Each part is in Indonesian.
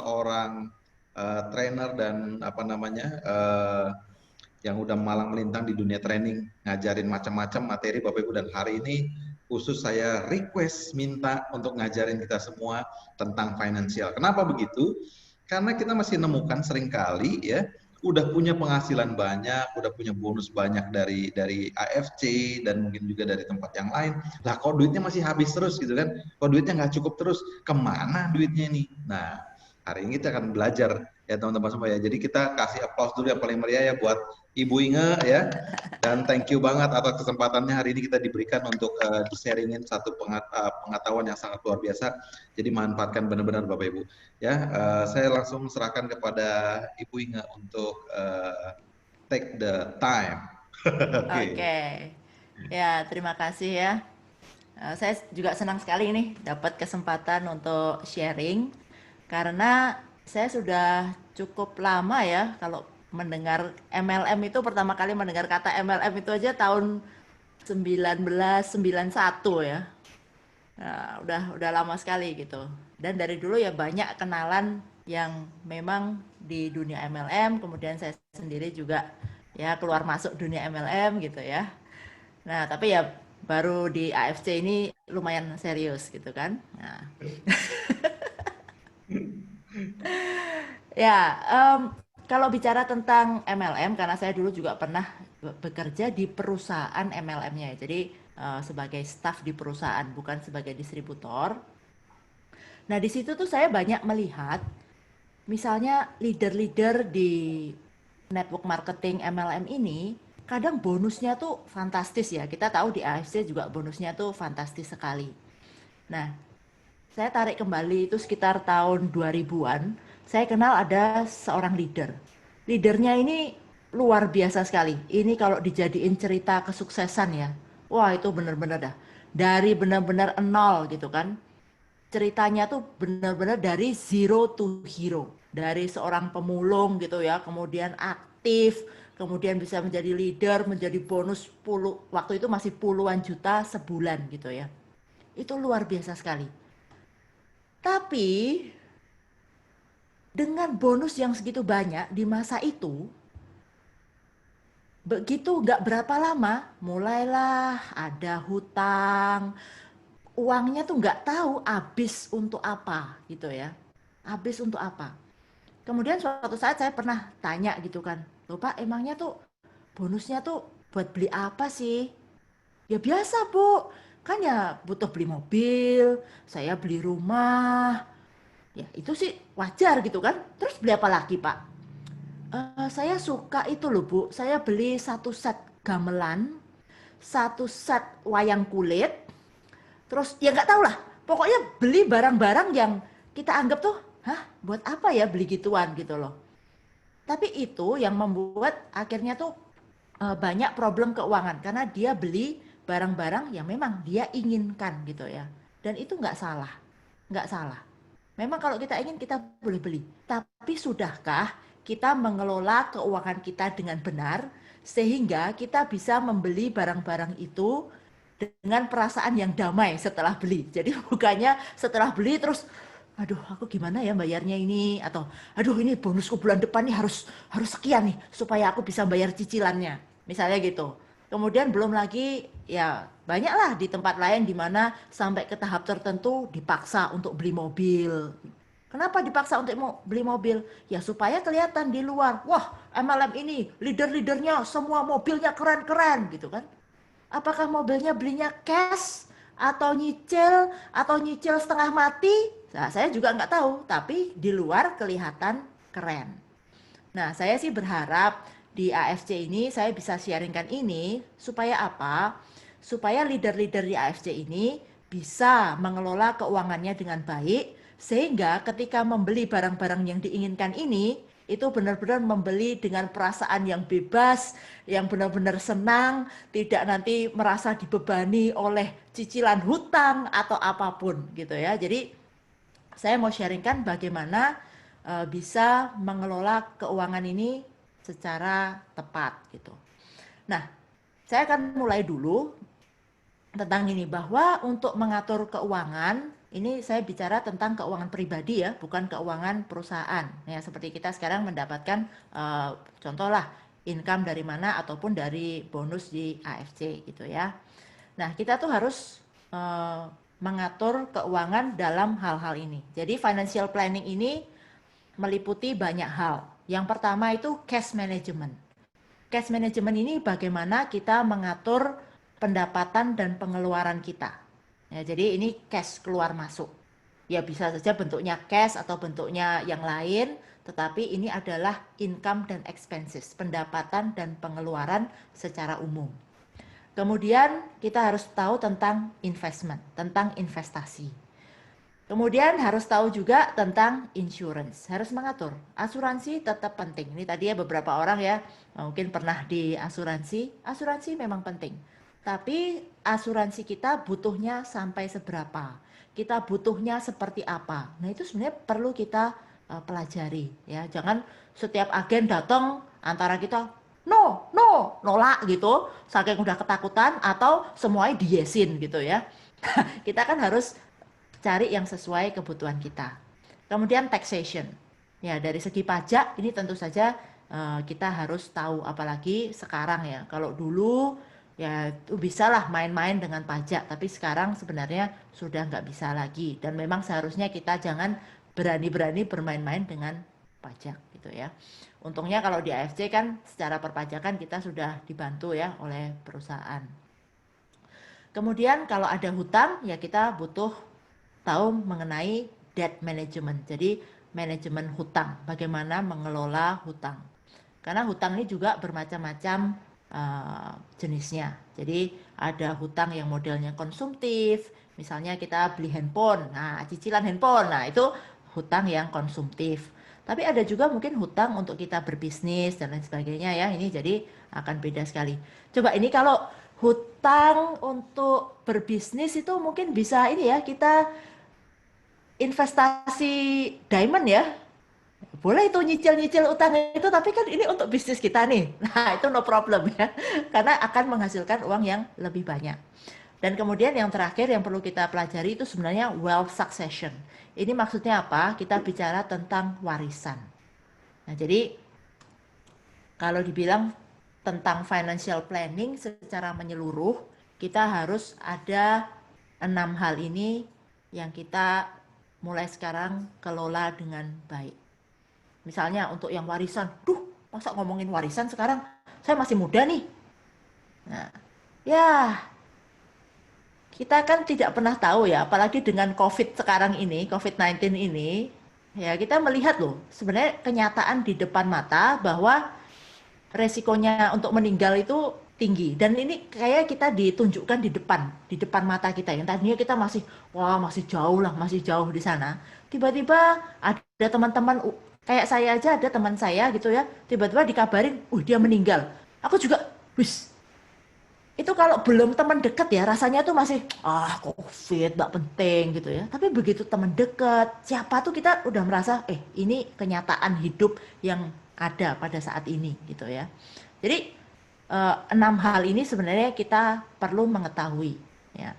seorang trainer dan apa namanya yang udah malang melintang di dunia training, ngajarin macam-macam materi Bapak Ibu, dan hari ini khusus saya request minta untuk ngajarin kita semua tentang finansial. Kenapa begitu? Karena kita masih nemukan seringkali ya, udah punya penghasilan banyak, udah punya bonus banyak dari AFC dan mungkin juga dari tempat yang lain. Lah kok duitnya masih habis terus gitu kan? Kok duitnya nggak cukup terus? Kemana duitnya nih? Nah, hari ini kita akan belajar ya teman-teman semua ya. Jadi kita kasih applause dulu yang paling meriah ya buat Ibu Inge ya. Dan thank you banget atas kesempatannya hari ini kita diberikan untuk di-sharingin satu pengetahuan yang sangat luar biasa. Jadi manfaatkan benar-benar Bapak Ibu. Ya, saya langsung serahkan kepada Ibu Inge untuk take the time. Oke. Oke, ya terima kasih ya. Saya juga senang sekali nih dapat kesempatan untuk sharing karena saya sudah cukup lama ya kalau mendengar MLM itu pertama kali mendengar kata MLM itu aja tahun 1991 ya. Nah, udah lama sekali gitu. Dan dari dulu ya banyak kenalan yang memang di dunia MLM, kemudian saya sendiri juga ya keluar masuk dunia MLM gitu ya. Nah, tapi ya baru di AFC ini lumayan serius gitu kan. Nah, ya kalau bicara tentang MLM, karena saya dulu juga pernah bekerja di perusahaan MLM-nya, jadi sebagai staff di perusahaan, bukan sebagai distributor. Nah, di situ tuh saya banyak melihat, misalnya leader-leader di network marketing MLM ini, kadang bonusnya tuh fantastis ya. Kita tahu di AFC juga bonusnya tuh fantastis sekali. Nah, saya tarik kembali itu sekitar tahun 2000-an, saya kenal ada seorang leader. Leadernya ini luar biasa sekali. Ini kalau dijadiin cerita kesuksesan ya, wah itu benar-benar dah. Dari benar-benar nol gitu kan. Ceritanya tuh benar-benar dari zero to hero. Dari seorang pemulung gitu ya, kemudian aktif, kemudian bisa menjadi leader, menjadi bonus waktu itu masih puluhan juta sebulan gitu ya. Itu luar biasa sekali. Tapi dengan bonus yang segitu banyak di masa itu, begitu nggak berapa lama, mulailah ada hutang, uangnya tuh nggak tahu habis untuk apa gitu ya, habis untuk apa. Kemudian suatu saat saya pernah tanya gitu kan, loh Pak, emangnya tuh bonusnya tuh buat beli apa sih? Ya biasa Bu, kan ya butuh beli mobil, saya beli rumah, ya itu sih wajar gitu kan. Terus beli apa lagi Pak? Saya suka itu loh Bu, saya beli satu set gamelan, satu set wayang kulit, terus ya nggak tahu lah, pokoknya beli barang-barang yang kita anggap tuh, hah buat apa ya beli gituan gitu loh. Tapi itu yang membuat akhirnya tuh banyak problem keuangan karena dia beli barang-barang yang memang dia inginkan gitu ya. Dan itu nggak salah, nggak salah. Memang kalau kita ingin kita boleh beli. Tapi sudahkah kita mengelola keuangan kita dengan benar sehingga kita bisa membeli barang-barang itu dengan perasaan yang damai setelah beli. Jadi bukannya setelah beli terus aduh aku gimana ya bayarnya ini, atau aduh ini bonusku bulan depan nih harus sekian nih supaya aku bisa bayar cicilannya. Misalnya gitu. Kemudian belum lagi ya banyaklah di tempat lain di mana sampai ke tahap tertentu dipaksa untuk beli mobil. Kenapa dipaksa untuk beli mobil? Ya supaya kelihatan di luar. Wah, MLM ini leader-leadernya semua mobilnya keren-keren gitu kan. Apakah mobilnya belinya cash atau nyicil setengah mati? Nah, saya juga nggak tahu, tapi di luar kelihatan keren. Nah, saya sih berharap di AFC ini saya bisa sharingkan ini supaya apa? Supaya leader-leader di AFC ini bisa mengelola keuangannya dengan baik sehingga ketika membeli barang-barang yang diinginkan ini itu benar-benar membeli dengan perasaan yang bebas, yang benar-benar senang, tidak nanti merasa dibebani oleh cicilan hutang atau apapun gitu ya. Jadi saya mau sharingkan bagaimana bisa mengelola keuangan ini secara tepat gitu. Nah, saya akan mulai dulu tentang ini bahwa untuk mengatur keuangan Ini saya bicara tentang keuangan pribadi ya, bukan keuangan perusahaan. Ya, seperti kita sekarang mendapatkan contohlah income dari mana ataupun dari bonus di AFC gitu ya. Nah, kita tuh harus mengatur keuangan dalam hal-hal ini. Jadi financial planning ini meliputi banyak hal. Yang pertama itu cash management. Cash management ini bagaimana kita mengatur pendapatan dan pengeluaran kita. Ya, jadi ini cash keluar masuk. Ya bisa saja bentuknya cash atau bentuknya yang lain, tetapi ini adalah income dan expenses, pendapatan dan pengeluaran secara umum. Kemudian kita harus tahu tentang investment, tentang investasi. Kemudian harus tahu juga tentang insurance, harus mengatur. Asuransi tetap penting. Ini tadi ya beberapa orang ya mungkin pernah di asuransi. Asuransi memang penting. Tapi asuransi kita butuhnya sampai seberapa? Kita butuhnya seperti apa? Nah, itu sebenarnya perlu kita pelajari ya. Jangan setiap agen datang antara kita nolak gitu, saking udah ketakutan atau semuanya diyesin gitu ya. Kita kan harus cari yang sesuai kebutuhan kita. Kemudian taxation. Ya, dari segi pajak ini tentu saja kita harus tahu, apalagi sekarang ya. Kalau dulu ya itu bisalah main-main dengan pajak, tapi sekarang sebenarnya sudah nggak bisa lagi. Dan memang seharusnya kita jangan berani-berani bermain-main dengan pajak gitu ya. Untungnya kalau di AFC kan secara perpajakan kita sudah dibantu ya oleh perusahaan. Kemudian kalau ada hutang ya kita butuh tahu mengenai debt management. Jadi manajemen hutang, bagaimana mengelola hutang. Karena hutang ini juga bermacam-macam jenisnya. Jadi ada hutang yang modelnya konsumtif, misalnya kita beli handphone, nah cicilan handphone, nah itu hutang yang konsumtif. Tapi ada juga mungkin hutang untuk kita berbisnis dan lain sebagainya ya. Ini jadi akan beda sekali. Coba ini kalau hutang untuk berbisnis itu mungkin bisa ini ya, kita investasi diamond ya. Boleh itu nyicil-nyicil utang itu, tapi kan ini untuk bisnis kita nih. Nah, itu no problem ya. Karena akan menghasilkan uang yang lebih banyak. Dan kemudian yang terakhir yang perlu kita pelajari itu sebenarnya wealth succession. Ini maksudnya apa? Kita bicara tentang warisan. Nah, jadi kalau dibilang tentang financial planning secara menyeluruh, kita harus ada 6 hal ini yang kita mulai sekarang kelola dengan baik. Misalnya untuk yang warisan, masa ngomongin warisan sekarang, saya masih muda nih. Nah, ya kita kan tidak pernah tahu ya, apalagi dengan COVID sekarang ini, COVID-19 ini, ya kita melihat loh, sebenarnya kenyataan di depan mata bahwa resikonya untuk meninggal itu tinggi. Dan ini kayak kita ditunjukkan di depan mata kita. Yang tadinya kita masih, wah masih jauh lah, masih jauh di sana. Tiba-tiba ada teman-teman, kayak saya aja ada teman saya gitu ya, tiba-tiba dikabarin, dia meninggal. Aku juga, wis, itu kalau belum teman dekat ya rasanya tuh masih COVID nggak penting gitu ya. Tapi begitu teman dekat, siapa tuh kita udah merasa ini kenyataan hidup yang ada pada saat ini gitu ya. Jadi 6 hal ini sebenarnya kita perlu mengetahui ya.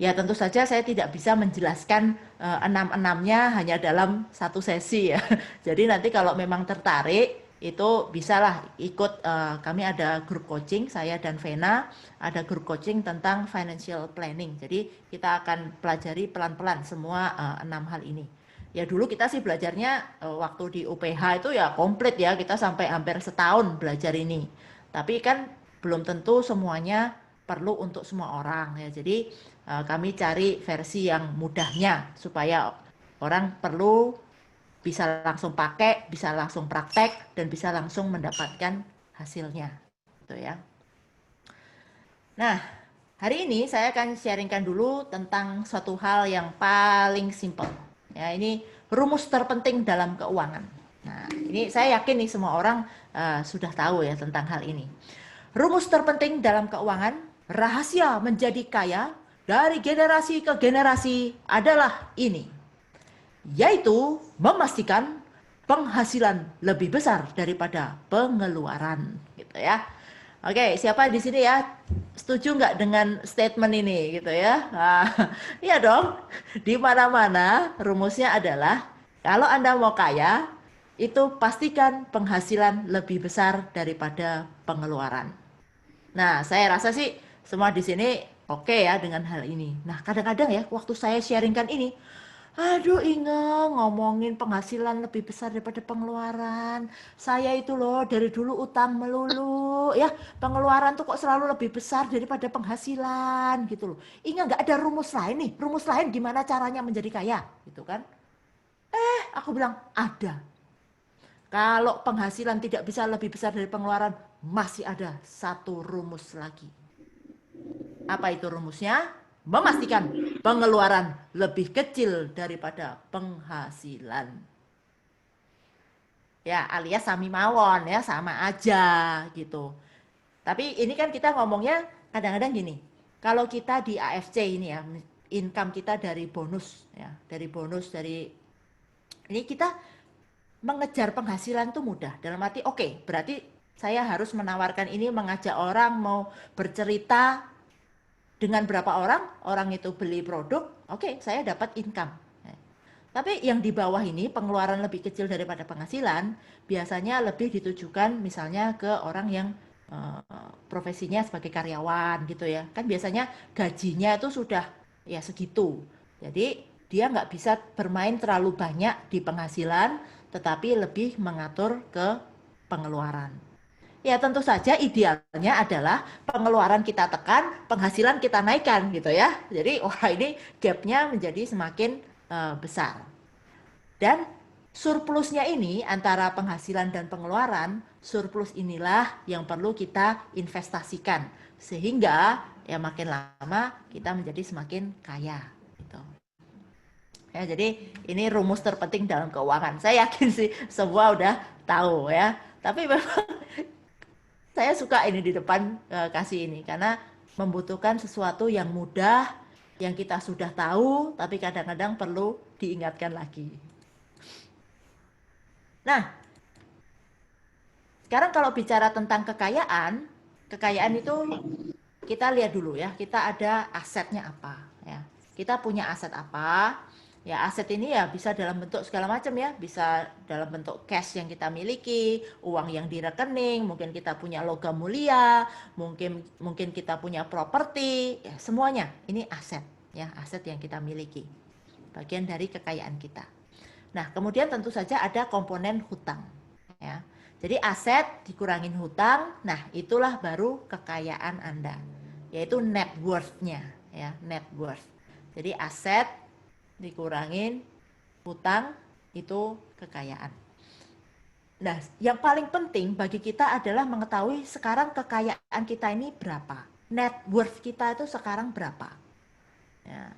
Ya tentu saja saya tidak bisa menjelaskan 6-6-nya hanya dalam satu sesi ya. Jadi nanti kalau memang tertarik itu bisalah ikut, kami ada grup coaching, saya dan Vena ada grup coaching tentang financial planning. Jadi kita akan pelajari pelan-pelan semua 6 hal ini. Ya dulu kita sih belajarnya waktu di UPH itu ya komplit ya, kita sampai hampir setahun belajar ini. Tapi kan belum tentu semuanya perlu untuk semua orang ya. Jadi kami cari versi yang mudahnya supaya orang perlu bisa langsung pakai, bisa langsung praktek, dan bisa langsung mendapatkan hasilnya. Gitu ya. Nah, hari ini saya akan sharingkan dulu tentang suatu hal yang paling simpel. Ya, ini rumus terpenting dalam keuangan. Nah, ini saya yakin nih semua orang sudah tahu ya tentang hal ini. Rumus terpenting dalam keuangan, rahasia menjadi kaya dari generasi ke generasi adalah ini, yaitu memastikan penghasilan lebih besar daripada pengeluaran gitu ya. Oke, siapa di sini ya setuju nggak dengan statement ini gitu ya? Nah, iya dong. Di mana-mana rumusnya adalah kalau Anda mau kaya, itu pastikan penghasilan lebih besar daripada pengeluaran. Nah, saya rasa sih semua di sini oke ya dengan hal ini. Nah, kadang-kadang ya waktu saya sharingkan ini, aduh Inge ngomongin penghasilan lebih besar daripada pengeluaran. Saya itu loh dari dulu utang melulu ya. Pengeluaran tuh kok selalu lebih besar daripada penghasilan gitu loh. Inge nggak ada rumus lain nih. Rumus lain gimana caranya menjadi kaya gitu kan. Aku bilang ada. Kalau penghasilan tidak bisa lebih besar dari pengeluaran, masih ada satu rumus lagi. Apa itu rumusnya? Memastikan pengeluaran lebih kecil daripada penghasilan. Ya, alias sami mawon ya, sama aja gitu. Tapi ini kan kita ngomongnya kadang-kadang gini. Kalau kita di AFC ini ya, income kita dari bonus ya, dari ini kita mengejar penghasilan itu mudah. Dalam arti oke, berarti saya harus menawarkan ini mengajak orang mau bercerita dengan berapa orang itu beli produk, oke, saya dapat income. Tapi yang di bawah ini pengeluaran lebih kecil daripada penghasilan, biasanya lebih ditujukan misalnya ke orang yang profesinya sebagai karyawan gitu ya. Kan biasanya gajinya itu sudah ya segitu. Jadi dia nggak bisa bermain terlalu banyak di penghasilan, tetapi lebih mengatur ke pengeluaran. Ya tentu saja idealnya adalah pengeluaran kita tekan, penghasilan kita naikkan gitu ya. Jadi wah ini gapnya menjadi semakin besar. Dan surplusnya ini antara penghasilan dan pengeluaran, surplus inilah yang perlu kita investasikan. Sehingga ya makin lama kita menjadi semakin kaya. Gitu. Ya, jadi ini rumus terpenting dalam keuangan. Saya yakin sih semua udah tahu ya. Tapi memang saya suka ini di depan kasih ini karena membutuhkan sesuatu yang mudah, yang kita sudah tahu, tapi kadang-kadang perlu diingatkan lagi. Nah, sekarang kalau bicara tentang kekayaan, kekayaan itu kita lihat dulu ya, kita ada asetnya apa ya. Kita punya aset apa? Ya, aset ini ya bisa dalam bentuk segala macam ya, bisa dalam bentuk cash yang kita miliki, uang yang di rekening, mungkin kita punya logam mulia, mungkin kita punya properti, ya semuanya ini aset ya, aset yang kita miliki. Bagian dari kekayaan kita. Nah, kemudian tentu saja ada komponen hutang ya. Jadi aset dikurangin hutang, nah itulah baru kekayaan Anda, yaitu net worth-nya ya, net worth. Jadi aset dikurangin hutang itu kekayaan. Nah, yang paling penting bagi kita adalah mengetahui sekarang kekayaan kita ini berapa. Net worth kita itu sekarang berapa. Ya.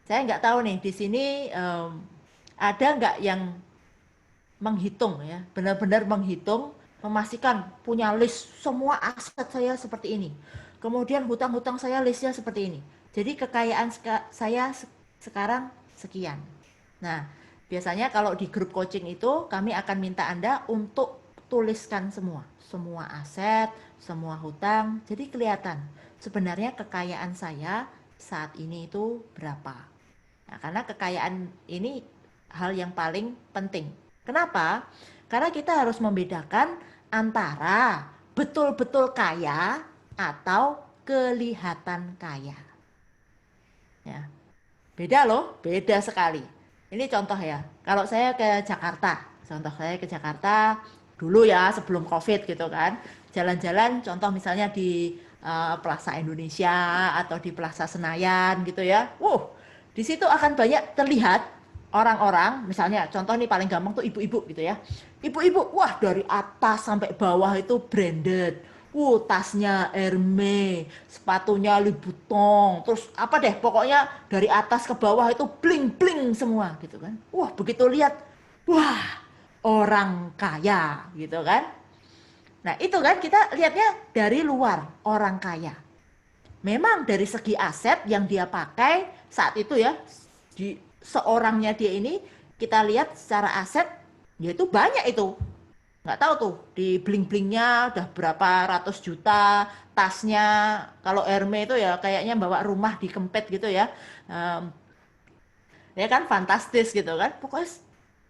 Saya nggak tahu nih di sini ada nggak yang menghitung ya, benar-benar menghitung, memastikan punya list semua aset saya seperti ini. Kemudian hutang-hutang saya listnya seperti ini. Jadi kekayaan saya sekarang sekian. Nah, biasanya kalau di grup coaching itu kami akan minta Anda untuk tuliskan semua aset, semua hutang. Jadi kelihatan sebenarnya kekayaan saya saat ini itu berapa. Nah, karena kekayaan ini hal yang paling penting. Kenapa? Karena kita harus membedakan antara betul-betul kaya atau kelihatan kaya. Ya. Beda loh, beda sekali. Ini contoh ya. Kalau saya ke Jakarta, contoh saya ke Jakarta dulu ya sebelum Covid gitu kan. Jalan-jalan contoh misalnya di Plaza Indonesia atau di Plaza Senayan gitu ya. Di situ akan banyak terlihat orang-orang, misalnya contoh nih paling gampang tuh ibu-ibu gitu ya. Ibu-ibu, wah dari atas sampai bawah itu branded. Tasnya Hermes, sepatunya Louis Vuitton, terus apa deh, pokoknya dari atas ke bawah itu bling-bling semua gitu kan. Begitu lihat, wah orang kaya gitu kan. Nah itu kan kita lihatnya dari luar orang kaya. Memang dari segi aset yang dia pakai saat itu ya, di seorangnya dia ini kita lihat secara aset, yaitu banyak itu. nggak tahu tuh di bling-blingnya udah berapa ratus juta, tasnya kalau Hermes itu ya kayaknya bawa rumah dikempet gitu ya. Em, ya kan fantastis gitu kan. Pokoknya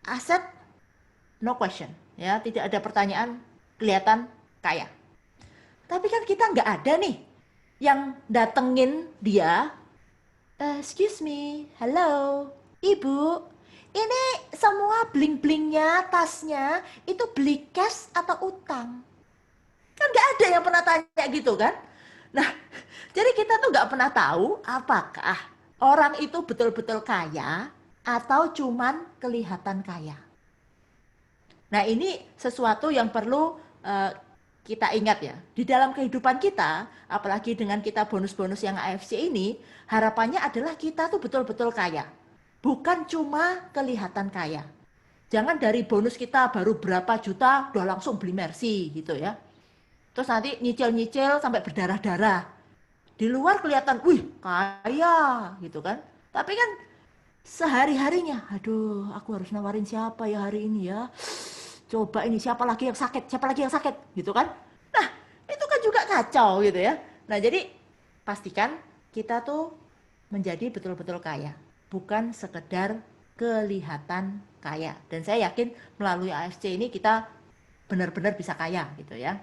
aset no question ya, tidak ada pertanyaan, kelihatan kaya. Tapi kan kita nggak ada nih yang datengin dia. Excuse me, hello, ibu. Ini semua bling-blingnya, tasnya, itu beli cash atau utang? Kan nggak ada yang pernah tanya gitu kan. Nah, jadi kita tuh nggak pernah tahu apakah orang itu betul-betul kaya atau cuman kelihatan kaya. Nah, ini sesuatu yang perlu eh, kita ingat ya. Di dalam kehidupan kita, apalagi dengan kita bonus-bonus yang AFC ini, harapannya adalah kita tuh betul-betul kaya. Bukan cuma kelihatan kaya. Jangan dari bonus kita baru berapa juta, udah langsung beli Mercy gitu ya. Terus nanti nyicil-nyicil sampai berdarah-darah. Di luar kelihatan, wih kaya gitu kan. Tapi kan sehari-harinya, aduh aku harus nawarin siapa ya hari ini ya. Coba ini siapa lagi yang sakit, siapa lagi yang sakit gitu kan. Nah itu kan juga kacau gitu ya. Nah jadi pastikan kita tuh menjadi betul-betul kaya. Bukan sekedar kelihatan kaya. Dan saya yakin melalui AFC ini kita benar-benar bisa kaya gitu ya.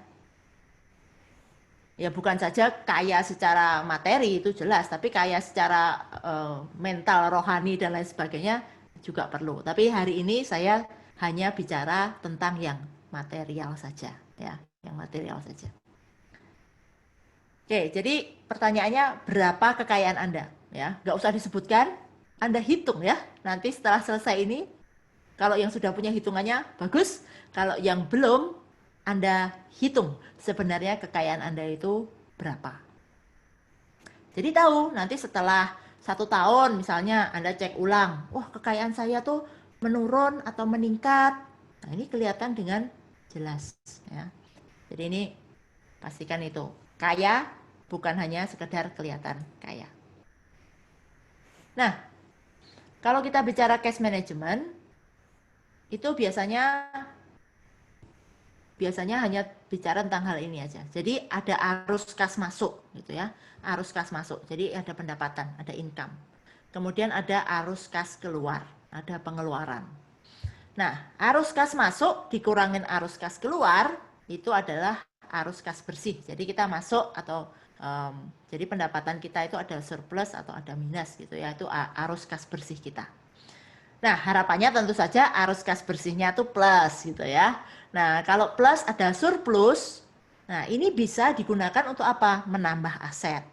Ya bukan saja kaya secara materi itu jelas, tapi kaya secara mental, rohani dan lain sebagainya juga perlu. Tapi hari ini saya hanya bicara tentang yang material saja, ya, yang material saja. Oke, jadi pertanyaannya berapa kekayaan Anda? Ya, nggak usah disebutkan, Anda hitung ya. Nanti setelah selesai ini, kalau yang sudah punya hitungannya bagus, kalau yang belum, Anda hitung sebenarnya kekayaan Anda itu berapa. Jadi tahu nanti setelah 1 tahun misalnya Anda cek ulang, wah kekayaan saya tuh menurun atau meningkat. Nah ini kelihatan dengan jelas ya. Jadi ini pastikan itu kaya bukan hanya sekedar kelihatan kaya. Nah kalau kita bicara cash management itu biasanya hanya bicara tentang hal ini aja. Jadi ada arus kas masuk gitu ya. Arus kas masuk. Jadi ada pendapatan, ada income. Kemudian ada arus kas keluar, ada pengeluaran. Nah, arus kas masuk dikurangin arus kas keluar itu adalah arus kas bersih. Jadi kita masuk atau jadi pendapatan kita itu ada surplus atau ada minus gitu ya. Itu arus kas bersih kita. Nah, harapannya tentu saja arus kas bersihnya itu plus gitu ya. Nah, kalau plus ada surplus, nah ini bisa digunakan untuk apa? Menambah aset.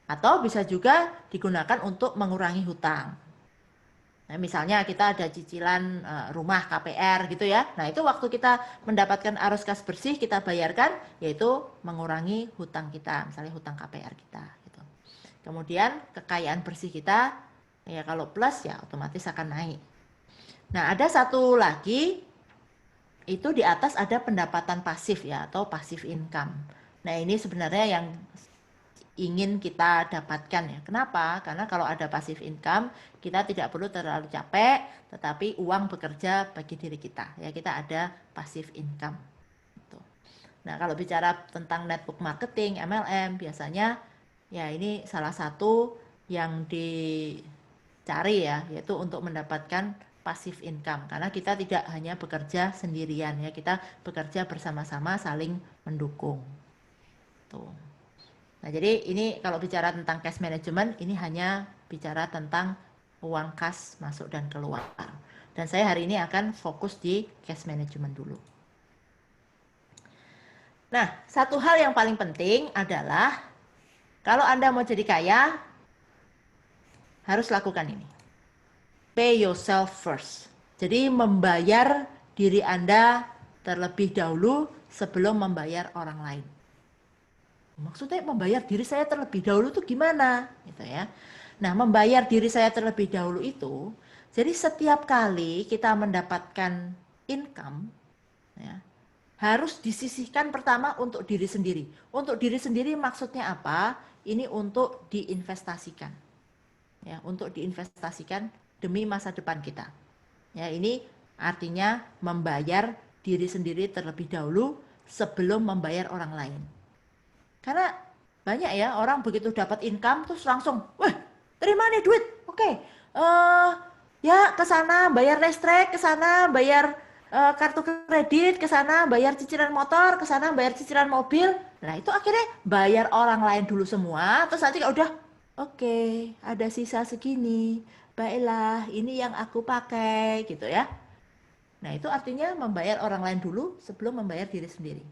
Atau bisa juga digunakan untuk mengurangi hutang. Nah, misalnya kita ada cicilan rumah KPR gitu ya. Nah, itu waktu kita mendapatkan arus kas bersih kita bayarkan yaitu mengurangi hutang kita, misalnya hutang KPR kita gitu. Kemudian kekayaan bersih kita ya kalau plus ya otomatis akan naik. Nah, ada satu lagi itu di atas ada pendapatan pasif ya atau passive income. Nah, ini sebenarnya yang ingin kita dapatkan ya. Kenapa? Karena kalau ada passive income, kita tidak perlu terlalu capek, tetapi uang bekerja bagi diri kita. Ya, kita ada passive income. Gitu. Nah, kalau bicara tentang network marketing, MLM, biasanya ya ini salah satu yang dicari ya, yaitu untuk mendapatkan passive income. Karena kita tidak hanya bekerja sendirian ya, kita bekerja bersama-sama saling mendukung. Tuh. Nah, jadi ini kalau bicara tentang cash management, ini hanya bicara tentang uang kas masuk dan keluar. Dan saya hari ini akan fokus di cash management dulu. Nah, satu hal yang paling penting adalah kalau Anda mau jadi kaya, harus lakukan ini. Pay yourself first. Jadi membayar diri Anda terlebih dahulu sebelum membayar orang lain. Maksudnya membayar diri saya terlebih dahulu itu gimana? Gitu ya. Nah, membayar diri saya terlebih dahulu itu, jadi setiap kali kita mendapatkan income, ya, harus disisihkan pertama untuk diri sendiri. Untuk diri sendiri maksudnya apa? Ini untuk diinvestasikan. Ya, untuk diinvestasikan demi masa depan kita. Ya, ini artinya membayar diri sendiri terlebih dahulu sebelum membayar orang lain. Karena banyak ya orang begitu dapat income terus langsung, wah terima nih duit, oke, ya ke sana bayar listrik, ke sana bayar kartu kredit, ke sana bayar cicilan motor, ke sana bayar cicilan mobil. Nah itu akhirnya bayar orang lain dulu semua, terus nanti kalau udah, oke, ada sisa segini, baiklah ini yang aku pakai gitu ya. Nah itu artinya membayar orang lain dulu sebelum membayar diri sendiri.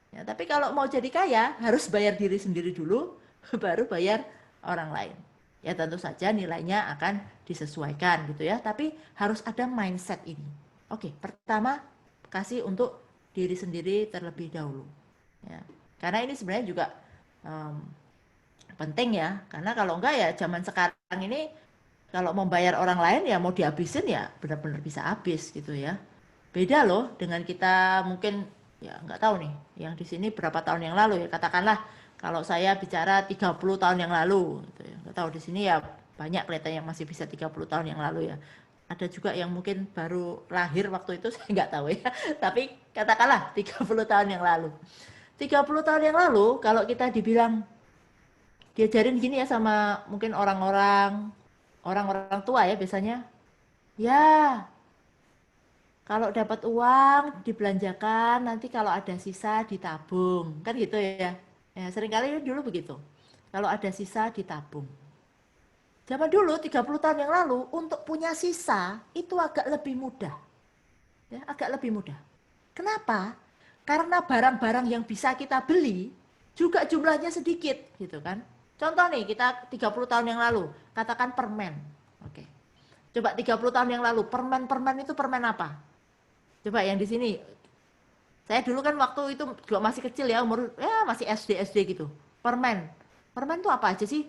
Ya, tapi kalau mau jadi kaya harus bayar diri sendiri dulu, baru bayar orang lain. Ya tentu saja nilainya akan disesuaikan gitu ya, tapi harus ada mindset ini. Oke, pertama kasih untuk diri sendiri terlebih dahulu. Ya, karena ini sebenarnya juga penting ya, karena kalau enggak ya zaman sekarang ini kalau membayar orang lain ya mau dihabisin ya benar-benar bisa habis gitu ya. Beda loh dengan kita mungkin ya nggak tahu nih yang di sini berapa tahun yang lalu ya, katakanlah kalau saya bicara 30 tahun yang lalu gitu ya. Nggak tahu di sini ya banyak kelihatan yang masih bisa 30 tahun yang lalu ya. Ada juga yang mungkin baru lahir waktu itu saya nggak tahu ya. Tapi katakanlah 30 tahun yang lalu. 30 tahun yang lalu kalau kita dibilang diajarin gini ya sama mungkin orang-orang tua ya biasanya. Ya, kalau dapat uang dibelanjakan, nanti kalau ada sisa ditabung. Kan gitu ya. Ya seringkali dulu begitu. Kalau ada sisa ditabung. Zaman dulu 30 tahun yang lalu untuk punya sisa itu agak lebih mudah. Ya, agak lebih mudah. Kenapa? Karena barang-barang yang bisa kita beli juga jumlahnya sedikit gitu kan. Contoh nih kita 30 tahun yang lalu, katakan permen. Oke. Coba 30 tahun yang lalu, permen itu permen apa? Coba yang di sini. Saya dulu kan waktu itu juga masih kecil ya, umur ya masih SD gitu. Permen. Permen itu apa aja sih?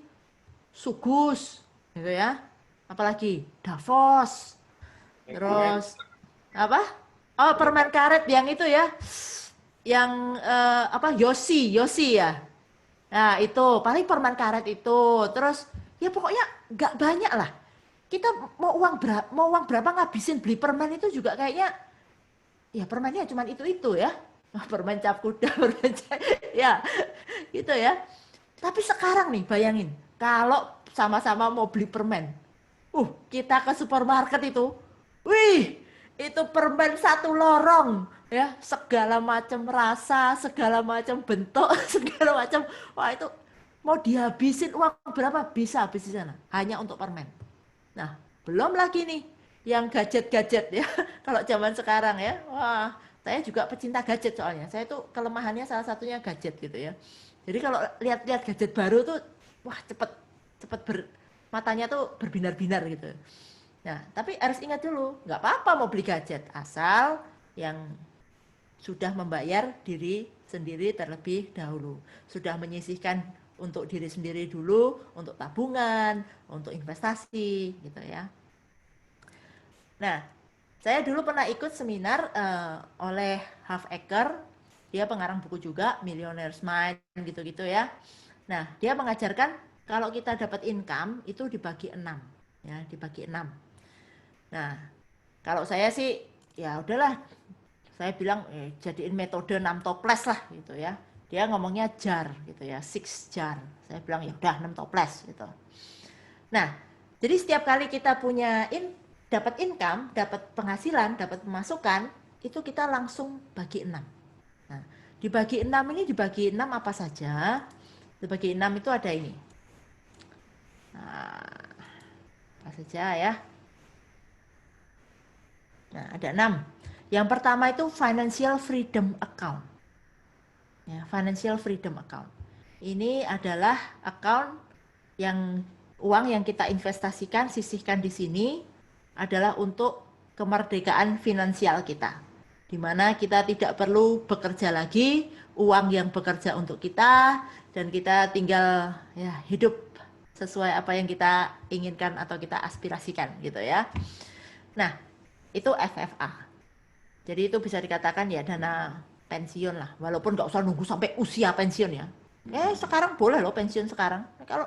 Sugus gitu ya. Apalagi Davos. Terus apa? Oh, permen karet yang itu ya. Yang apa? Yosi ya. Nah, itu paling permen karet itu. Terus ya pokoknya nggak banyak lah. Kita mau uang berapa ngabisin beli permen itu juga kayaknya ya permennya cuma itu ya. Permen cap kuda, ya gitu ya. Tapi sekarang nih bayangin, kalau sama-sama mau beli permen. Kita ke supermarket itu. Wih, itu permen satu lorong ya, segala macam rasa, segala macam bentuk, segala macam. Wah, itu mau dihabisin uang berapa bisa habis di sana hanya untuk permen. Nah, belum lagi nih yang gadget-gadget ya. Kalau zaman sekarang ya, wah, saya juga pecinta gadget soalnya. Saya tuh kelemahannya salah satunya gadget gitu ya. Jadi kalau lihat-lihat gadget baru tuh, wah cepet matanya tuh berbinar-binar gitu. Nah, tapi harus ingat dulu, nggak apa-apa mau beli gadget, asal yang sudah membayar diri sendiri terlebih dahulu. Sudah menyisihkan untuk diri sendiri dulu, untuk tabungan, untuk investasi gitu ya. Nah, saya dulu pernah ikut seminar oleh Half Acre, dia pengarang buku juga, Millionaire's Mind gitu-gitu ya. Nah, dia mengajarkan kalau kita dapat income itu dibagi 6, ya, dibagi 6. Nah, kalau saya sih ya udahlah, saya bilang jadiin metode 6 toples lah gitu ya. Dia ngomongnya jar gitu ya, 6 jar. Saya bilang ya udah 6 toples gitu. Nah, jadi setiap kali kita punya dapat income, dapat penghasilan, dapat pemasukan, itu kita langsung bagi 6. Nah, dibagi 6 ini dibagi 6 apa saja? Dibagi 6 itu ada ini. Nah, apa saja ya? Nah, ada 6. Yang pertama itu financial freedom account. Ya, financial freedom account. Ini adalah account yang uang yang kita investasikan, sisihkan di sini adalah untuk kemerdekaan finansial kita. Di mana kita tidak perlu bekerja lagi, uang yang bekerja untuk kita, dan kita tinggal ya hidup sesuai apa yang kita inginkan atau kita aspirasikan gitu ya. Nah, itu FFA. Jadi itu bisa dikatakan ya dana pensiun lah, walaupun nggak usah nunggu sampai usia pensiun ya. Sekarang boleh loh pensiun sekarang. Kalau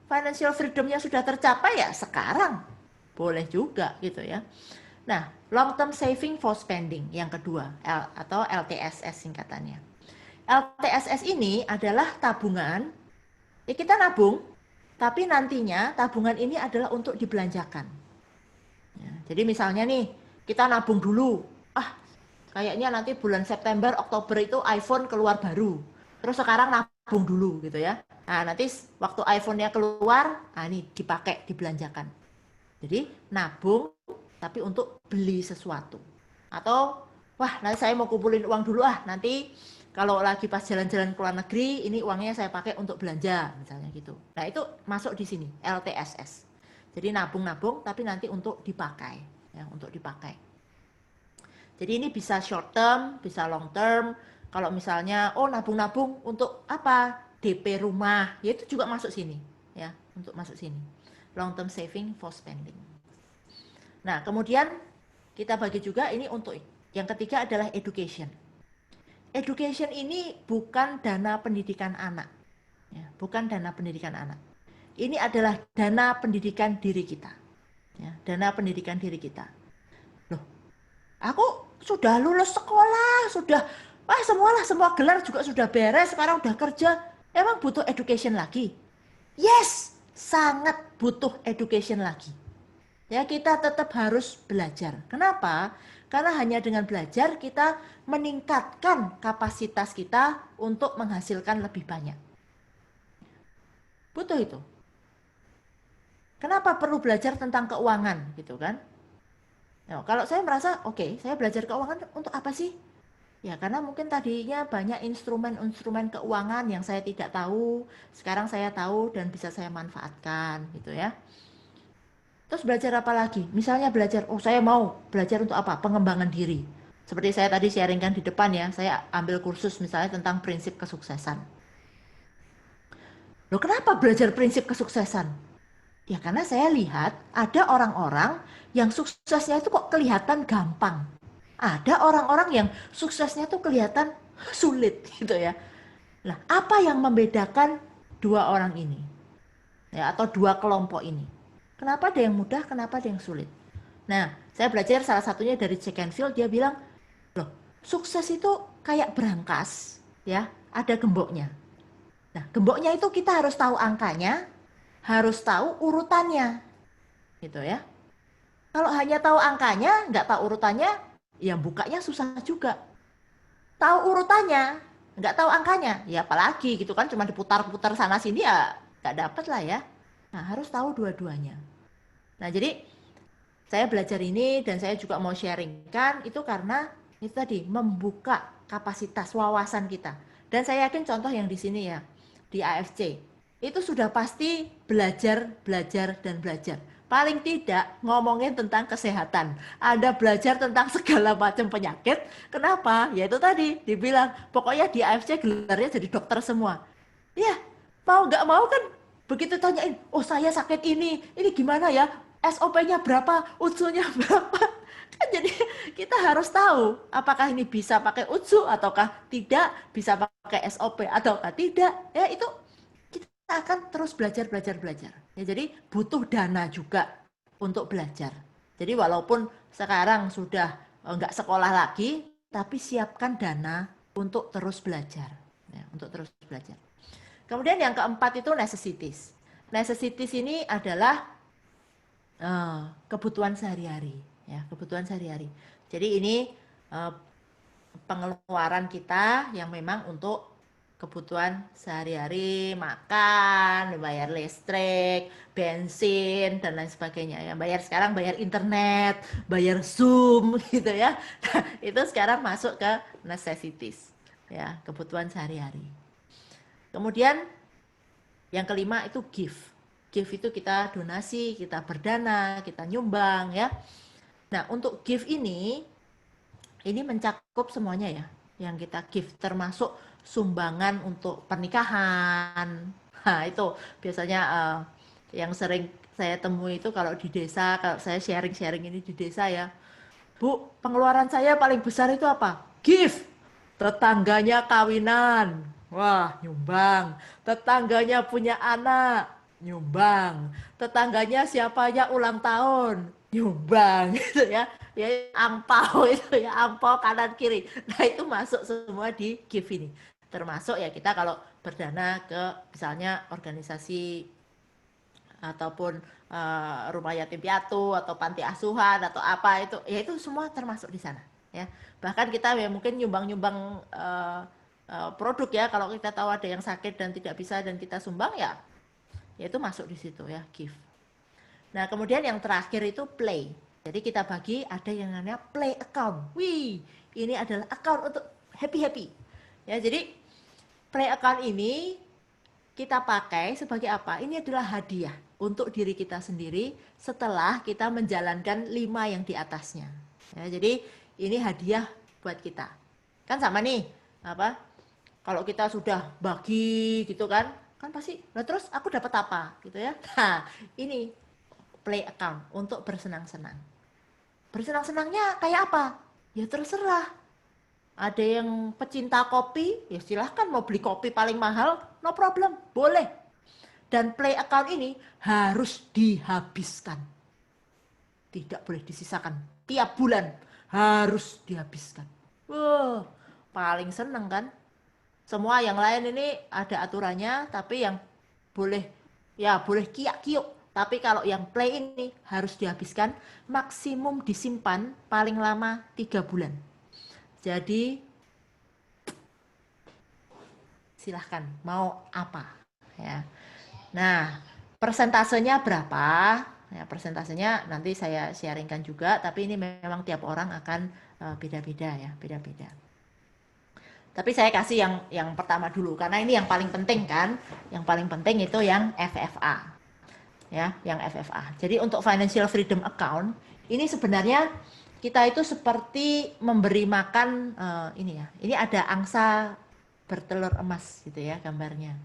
financial freedomnya sudah tercapai ya sekarang boleh juga gitu ya. Nah, long term saving for spending yang kedua, atau LTSS singkatannya. LTSS ini adalah tabungan, ya kita nabung, tapi nantinya tabungan ini adalah untuk dibelanjakan. Ya, jadi misalnya nih, kita nabung dulu, kayaknya nanti bulan September, Oktober itu iPhone keluar baru. Terus sekarang nabung dulu gitu ya. Nah, nanti waktu iPhone-nya keluar, ini dipakai, dibelanjakan. Jadi nabung tapi untuk beli sesuatu. Atau nanti saya mau kumpulin uang dulu nanti kalau lagi pas jalan-jalan ke luar negeri, ini uangnya saya pakai untuk belanja misalnya gitu. Nah, itu masuk di sini LTSS. Jadi nabung-nabung tapi nanti untuk dipakai, ya, untuk dipakai. Jadi ini bisa short term, bisa long term. Kalau misalnya nabung-nabung untuk apa? DP rumah, ya itu juga masuk sini, ya, untuk masuk sini. Long term saving for spending. Nah, kemudian kita bagi juga ini untuk yang ketiga adalah education. Education ini bukan dana pendidikan anak, ya, bukan dana pendidikan anak. Ini adalah dana pendidikan diri kita, ya, dana pendidikan diri kita. Loh, aku sudah lulus sekolah, sudah semua gelar juga sudah beres, sekarang udah kerja, emang butuh education lagi? Yes, sangat butuh education lagi. Ya, kita tetap harus belajar. Kenapa? Karena hanya dengan belajar kita meningkatkan kapasitas kita untuk menghasilkan lebih banyak. Butuh itu. Kenapa perlu belajar tentang keuangan gitu kan? Nah, kalau saya merasa saya belajar keuangan untuk apa sih? Ya, karena mungkin tadinya banyak instrumen-instrumen keuangan yang saya tidak tahu, sekarang saya tahu dan bisa saya manfaatkan gitu ya. Terus belajar apa lagi? Misalnya belajar, saya mau belajar untuk apa? Pengembangan diri. Seperti saya tadi sharingkan di depan ya, saya ambil kursus misalnya tentang prinsip kesuksesan. Loh, kenapa belajar prinsip kesuksesan? Ya karena saya lihat ada orang-orang yang suksesnya itu kok kelihatan gampang. Ada orang-orang yang suksesnya tuh kelihatan sulit gitu ya. Nah, apa yang membedakan dua orang ini? Ya, atau dua kelompok ini? Kenapa ada yang mudah, kenapa ada yang sulit? Nah, saya belajar salah satunya dari Jack Canfield, dia bilang, loh, sukses itu kayak berangkas, ya, ada gemboknya. Nah, gemboknya itu kita harus tahu angkanya, harus tahu urutannya, gitu ya. Kalau hanya tahu angkanya, nggak tahu urutannya, ya bukanya susah juga. Tahu urutannya, nggak tahu angkanya, ya apalagi gitu kan, cuma diputar-putar sana sini ya nggak dapet lah ya. Nah, harus tahu dua-duanya. Nah, jadi saya belajar ini dan saya juga mau sharingkan itu karena itu tadi membuka kapasitas wawasan kita. Dan saya yakin contoh yang di sini ya, di AFC, itu sudah pasti belajar, belajar, dan belajar. Paling tidak ngomongin tentang kesehatan. Ada belajar tentang segala macam penyakit. Kenapa? Ya itu tadi dibilang, pokoknya di AFC gelarnya jadi dokter semua. Ya, mau nggak mau kan begitu tanyain, saya sakit ini gimana ya? SOP-nya berapa? UTSU-nya berapa? Kan jadi kita harus tahu apakah ini bisa pakai UTSU ataukah tidak, bisa pakai SOP ataukah tidak. Ya itu kita akan terus belajar. Ya, jadi butuh dana juga untuk belajar. Jadi walaupun sekarang sudah nggak sekolah lagi, tapi siapkan dana untuk terus belajar. Ya, untuk terus belajar. Kemudian yang keempat itu necessities. Necessities ini adalah kebutuhan sehari-hari, ya, kebutuhan sehari-hari. Jadi ini pengeluaran kita yang memang untuk kebutuhan sehari-hari, makan, bayar listrik, bensin, dan lain sebagainya. Ya, sekarang bayar internet, bayar Zoom, gitu ya. Nah, itu sekarang masuk ke necessities, ya, kebutuhan sehari-hari. Kemudian yang kelima itu give. Give itu kita donasi, kita berdana, kita nyumbang ya. Nah, untuk give ini mencakup semuanya ya. Yang kita give termasuk sumbangan untuk pernikahan. Nah, itu biasanya yang sering saya temui itu kalau di desa, kalau saya sharing-sharing ini di desa ya. Bu, pengeluaran saya paling besar itu apa? Give. Tetangganya kawinan. Wah, nyumbang. Tetangganya punya anak. Nyumbang. Tetangganya siapanya ulang tahun. nyumbang gitu ya. Ya angpau itu ya, angpau kanan kiri. Nah, itu masuk semua di gift ini. Termasuk ya kita kalau berdana ke misalnya organisasi ataupun rumah yatim piatu atau panti asuhan atau apa itu, ya itu semua termasuk di sana ya. Bahkan kita ya mungkin nyumbang-nyumbang produk ya, kalau kita tahu ada yang sakit dan tidak bisa dan kita sumbang ya, ya itu masuk di situ ya, gift. Nah, kemudian yang terakhir itu play. Jadi kita bagi ada yang namanya play account. Wih, ini adalah account untuk happy-happy. Ya, jadi play account ini kita pakai sebagai apa? Ini adalah hadiah untuk diri kita sendiri setelah kita menjalankan 5 yang di atasnya. Ya, jadi ini hadiah buat kita. Kan sama nih, apa? Kalau kita sudah bagi gitu kan pasti, nah terus aku dapat apa gitu ya. Nah, ini play account untuk bersenang-senang. Bersenang-senangnya kayak apa? Ya terserah. Ada yang pecinta kopi, ya silahkan mau beli kopi paling mahal, no problem, boleh. Dan play account ini harus dihabiskan. Tidak boleh disisakan. Tiap bulan harus dihabiskan. Wah, paling seneng kan? Semua yang lain ini ada aturannya, tapi yang boleh, ya boleh kiak-kiuk. Tapi kalau yang play ini harus dihabiskan, maksimum disimpan paling lama 3 bulan. Jadi silahkan mau apa ya. Nah, persentasenya berapa? Ya, persentasenya nanti saya sharingkan juga, tapi ini memang tiap orang akan beda-beda ya, beda-beda. Tapi saya kasih yang pertama dulu karena ini yang paling penting kan. Yang paling penting itu yang FFA. Ya, yang FFA. Jadi untuk financial freedom account ini sebenarnya kita itu seperti memberi makan ini ya. Ini ada angsa bertelur emas gitu ya gambarnya.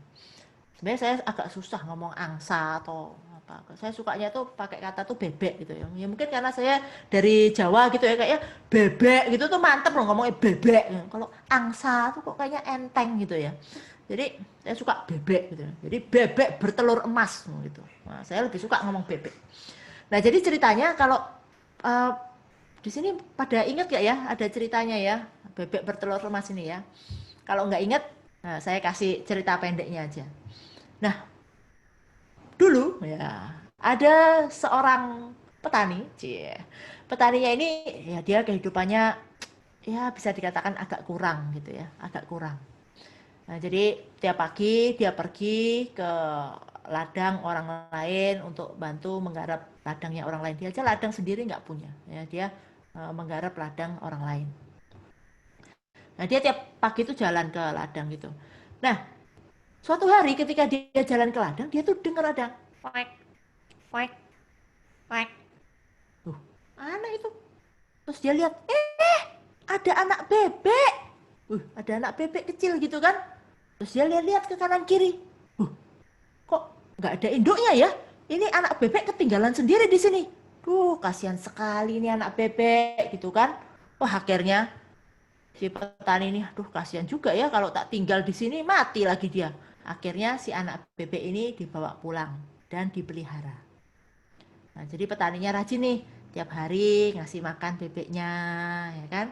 Sebenarnya saya agak susah ngomong angsa atau apa. Saya sukanya tuh pakai kata tuh bebek gitu ya. Ya mungkin karena saya dari Jawa gitu ya, kayaknya bebek gitu tuh mantep loh ngomongnya bebek. Kalau angsa tuh kok kayaknya enteng gitu ya. Jadi saya suka bebek gitu. Jadi bebek bertelur emas gitu. Nah, saya lebih suka ngomong bebek. Nah, jadi ceritanya kalau uh, di sini pada ingat gak ya ada ceritanya ya bebek bertelur emas ini ya. Kalau nggak ingat, nah, saya kasih cerita pendeknya aja. Nah, dulu ya ada seorang petani, cie. Petaninya ini ya dia kehidupannya ya bisa dikatakan agak kurang gitu ya, agak kurang. Nah, jadi tiap pagi dia pergi ke ladang orang lain untuk bantu menggarap ladangnya orang lain. Dia aja ladang sendiri nggak punya, ya dia menggarap ladang orang lain. Nah, dia tiap pagi itu jalan ke ladang gitu. Nah, suatu hari ketika dia jalan ke ladang, dia tuh dengar ada wek, wek, wek. Aneh itu. Terus dia lihat, ada anak bebek. Ada anak bebek kecil gitu kan. Terus dia lihat-lihat ke kanan kiri. Kok nggak ada induknya ya? Ini anak bebek ketinggalan sendiri di sini. Kasihan sekali ini anak bebek gitu kan. Wah, akhirnya si petani ini, kasihan juga ya kalau tak tinggal di sini mati lagi dia. Akhirnya si anak bebek ini dibawa pulang dan dipelihara. Nah, jadi petaninya rajin nih, tiap hari ngasih makan bebeknya, ya kan?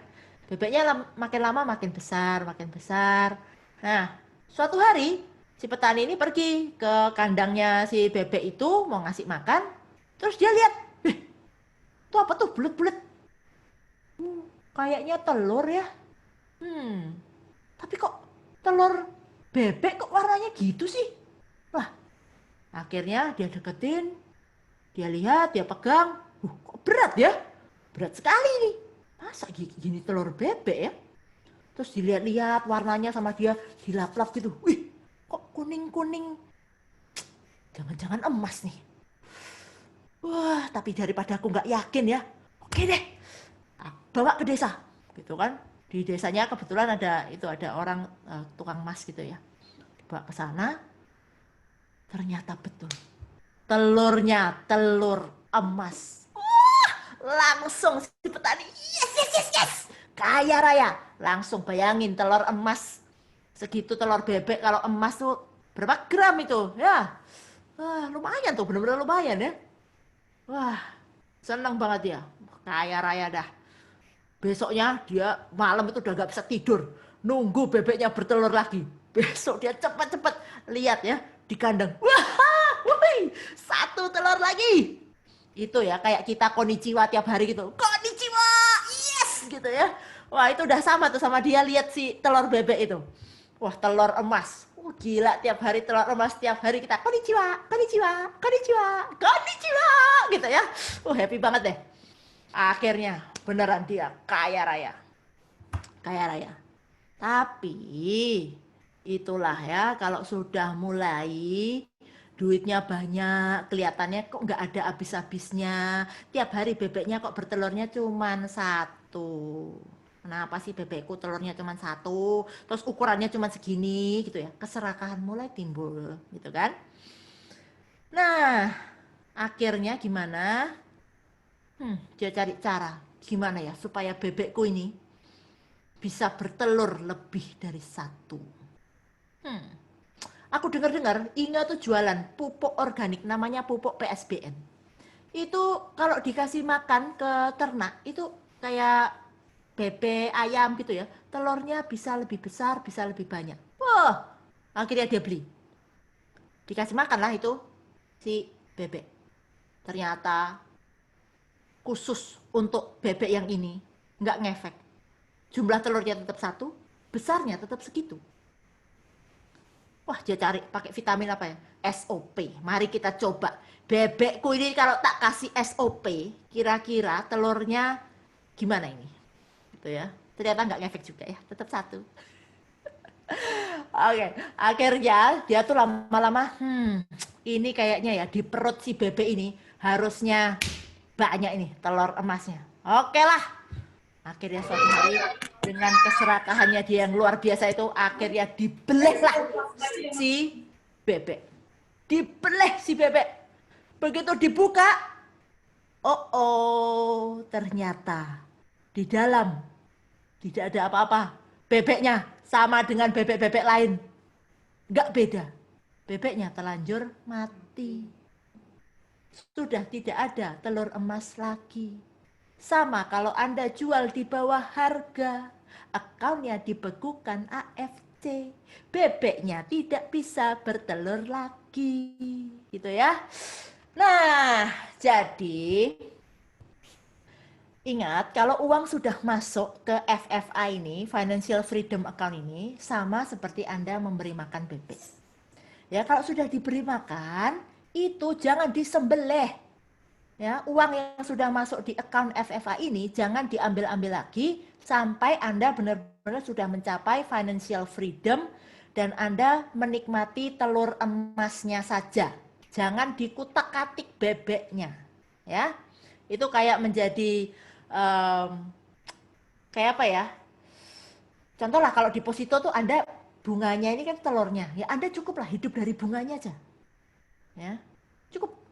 Bebeknya makin lama makin besar, makin besar. Nah, suatu hari si petani ini pergi ke kandangnya si bebek itu mau ngasih makan, terus dia lihat, itu apa tuh bulet-bulet? Kayaknya telur ya. Tapi kok telur bebek kok warnanya gitu sih? Wah, akhirnya dia deketin, dia lihat, dia pegang. Kok berat ya? Berat sekali nih. Masa gini telur bebek ya? Terus dilihat-lihat warnanya sama dia dilap-lap gitu. Wih, kok kuning-kuning. Jangan-jangan emas nih. Wah, tapi daripada aku nggak yakin ya. Oke deh, bawa ke desa. Gitu kan. Di desanya kebetulan ada orang tukang emas gitu ya. Dibawa ke sana. Ternyata betul. Telurnya telur emas. Langsung si petani, yes. Kaya raya. Langsung bayangin telur emas. Segitu telur bebek, kalau emas tuh berapa gram itu? Ya, wah, lumayan tuh, bener-bener lumayan ya. Wah, Seneng banget dia, kaya raya dah. Besoknya dia malam itu udah gak bisa tidur, nunggu bebeknya bertelur lagi. Besok dia cepet-cepet lihat ya di kandang. Wah, wih, satu telur lagi. Itu ya kayak kita konnichiwa tiap hari gitu. Konnichiwa, yes gitu ya. Wah itu udah sama tuh sama dia lihat si telur bebek itu. Wah telur emas. Gila tiap hari telur emas tiap hari kita konnichiwa, konnichiwa, konnichiwa, konnichiwa gitu ya. Happy banget deh. Akhirnya beneran dia kaya raya. Kaya raya. Tapi itulah ya kalau sudah mulai duitnya banyak, kelihatannya kok nggak ada habis-habisnya. Tiap hari bebeknya kok bertelurnya cuman satu. Kenapa sih bebekku telurnya cuma satu, terus ukurannya cuma segini gitu ya. Keserakahan mulai timbul gitu kan. Nah, akhirnya gimana? Dia cari cara gimana ya supaya bebekku ini bisa bertelur lebih dari satu. Hmm. Aku dengar-dengar Inga tuh jualan pupuk organik namanya pupuk PSBN. Itu kalau dikasih makan ke ternak itu kayak bebek ayam gitu ya, telurnya bisa lebih besar, bisa lebih banyak. Wah, akhirnya dia beli. Dikasih makan lah itu si bebek. Ternyata khusus untuk bebek yang ini nggak ngefek. Jumlah telurnya tetap satu, besarnya tetap segitu. Wah, dia cari pakai vitamin apa ya? SOP. Mari kita coba. Bebekku ini kalau tak kasih SOP, kira-kira telurnya gimana ini? Gitu ya. Ternyata nggak ngefek juga ya, tetap satu. Oke, akhirnya dia tuh lama-lama, ini kayaknya ya di perut si bebek ini harusnya banyak ini telur emasnya. Oke lah, akhirnya suatu hari dengan keserakahannya dia yang luar biasa itu akhirnya dibeleh lah si bebek. Dibeleh si bebek. Begitu dibuka, ternyata di dalam tidak ada apa-apa. Bebeknya sama dengan bebek-bebek lain. Nggak beda. Bebeknya telanjur mati. Sudah tidak ada telur emas lagi. Sama kalau Anda jual di bawah harga, akunnya dibekukan AFC, bebeknya tidak bisa bertelur lagi, gitu ya. Nah, jadi ingat kalau uang sudah masuk ke FFA ini, Financial Freedom Account ini, sama seperti Anda memberi makan bebek. Ya, kalau sudah diberi makan, itu jangan disembelih. Ya, uang yang sudah masuk di account FFA ini jangan diambil-ambil lagi sampai Anda benar-benar sudah mencapai financial freedom dan Anda menikmati telur emasnya saja. Jangan dikutak-katik bebeknya. Ya. Itu kayak menjadi kayak apa ya? Contoh lah kalau deposito tuh Anda bunganya ini kan telurnya. Ya Anda cukuplah hidup dari bunganya aja. Ya. Cukup.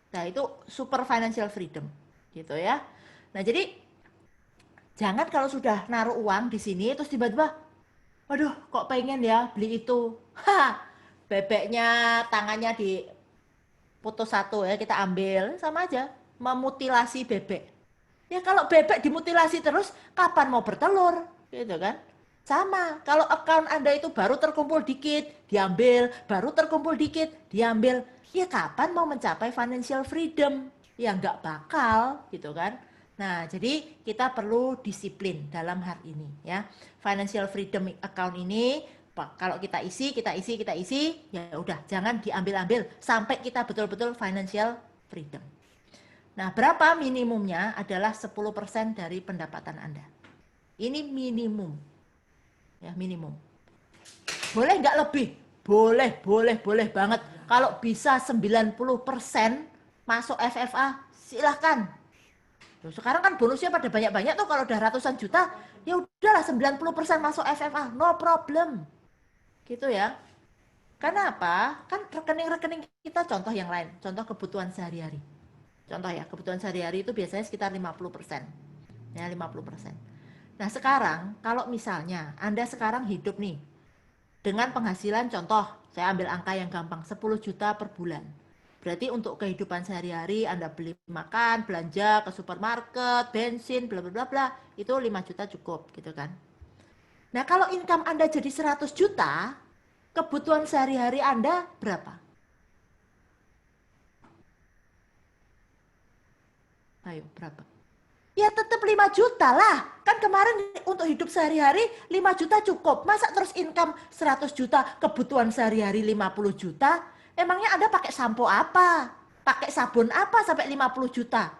Nah, itu super financial freedom gitu ya. Nah, jadi jangan kalau sudah naruh uang di sini terus tiba-tiba waduh, kok pengen ya beli itu. Bebeknya tangannya diputus satu ya, kita ambil sama aja memutilasi bebek. Ya kalau bebek dimutilasi terus kapan mau bertelur? Gitu kan? Sama, kalau account Anda itu baru terkumpul dikit, diambil, baru terkumpul dikit, diambil. Ya kapan mau mencapai financial freedom? Ya nggak bakal, gitu kan. Nah, jadi kita perlu disiplin dalam hal ini ya. Financial freedom account ini kalau kita isi, ya udah jangan diambil-ambil sampai kita betul-betul financial freedom. Nah, berapa minimumnya adalah 10% dari pendapatan Anda. Ini minimum. Ya, minimum. Boleh nggak lebih? Boleh banget. Kalau bisa 90% masuk FFA, silahkan. Loh, sekarang kan bonusnya pada banyak-banyak tuh kalau udah ratusan juta, ya udahlah 90% masuk FFA, no problem. Gitu ya. Karena apa? Kan rekening-rekening kita contoh yang lain, contoh kebutuhan sehari-hari. Contoh ya, kebutuhan sehari-hari itu biasanya sekitar 50%. Ya, 50%. Nah, sekarang kalau misalnya Anda sekarang hidup nih dengan penghasilan contoh, saya ambil angka yang gampang, 10 juta per bulan. Berarti untuk kehidupan sehari-hari Anda beli makan, belanja ke supermarket, bensin, bla bla bla bla, itu 5 juta cukup gitu kan. Nah, kalau income Anda jadi 100 juta, kebutuhan sehari-hari Anda berapa? Ayo, berapa? Ya tetap 5 juta lah. Kan kemarin untuk hidup sehari-hari 5 juta cukup. Masa terus income 100 juta, kebutuhan sehari-hari 50 juta? Emangnya Anda pakai sampo apa? Pakai sabun apa sampai 50 juta?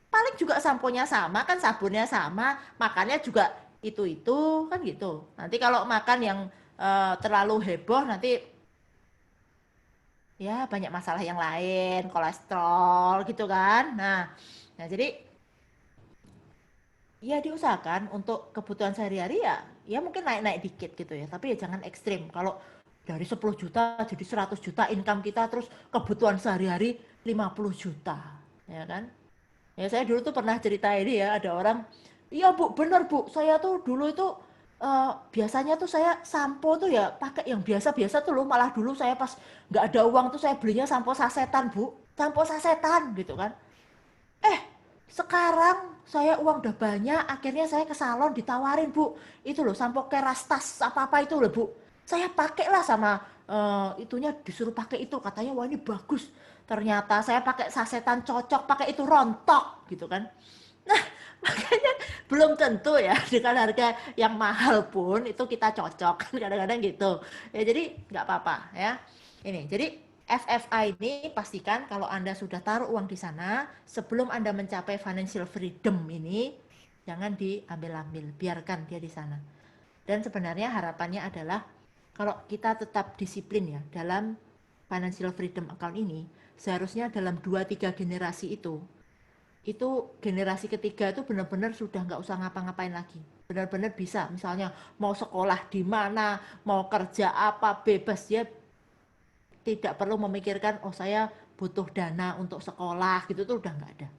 Paling juga samponya sama kan, sabunnya sama, makannya juga itu kan gitu. Nanti kalau makan yang terlalu heboh nanti ya banyak masalah yang lain, kolesterol gitu kan. Nah jadi ya diusahakan untuk kebutuhan sehari-hari ya mungkin naik-naik dikit gitu ya, tapi ya jangan ekstrim. Kalau dari 10 juta jadi 100 juta income kita, terus kebutuhan sehari-hari 50 juta, ya kan? Ya saya dulu tuh pernah cerita ini ya, ada orang, iya Bu, bener Bu, saya tuh dulu itu biasanya tuh saya sampo tuh ya pakai yang biasa-biasa tuh loh, malah dulu saya pas nggak ada uang tuh saya belinya sampo sasetan Bu, sampo sasetan gitu kan. Eh, sekarang saya uang udah banyak, akhirnya saya ke salon ditawarin Bu, itu loh sampo Kerastas apa-apa itu loh Bu. Saya pakai lah sama itunya disuruh pakai itu, katanya wah ini bagus. Ternyata saya pakai sasetan cocok, pakai itu rontok gitu kan. Nah, makanya belum tentu ya dengan harga yang mahal pun itu kita cocok kan, kadang-kadang gitu. Ya jadi nggak apa-apa ya. Ini, jadi FFA ini pastikan kalau Anda sudah taruh uang di sana, sebelum Anda mencapai financial freedom ini, jangan diambil-ambil, biarkan dia di sana. Dan sebenarnya harapannya adalah kalau kita tetap disiplin ya dalam financial freedom account ini, seharusnya dalam 2-3 generasi itu generasi ketiga itu benar-benar sudah nggak usah ngapa-ngapain lagi. Benar-benar bisa, misalnya mau sekolah di mana, mau kerja apa, bebas dia tidak perlu memikirkan, oh saya butuh dana untuk sekolah gitu tuh udah nggak ada.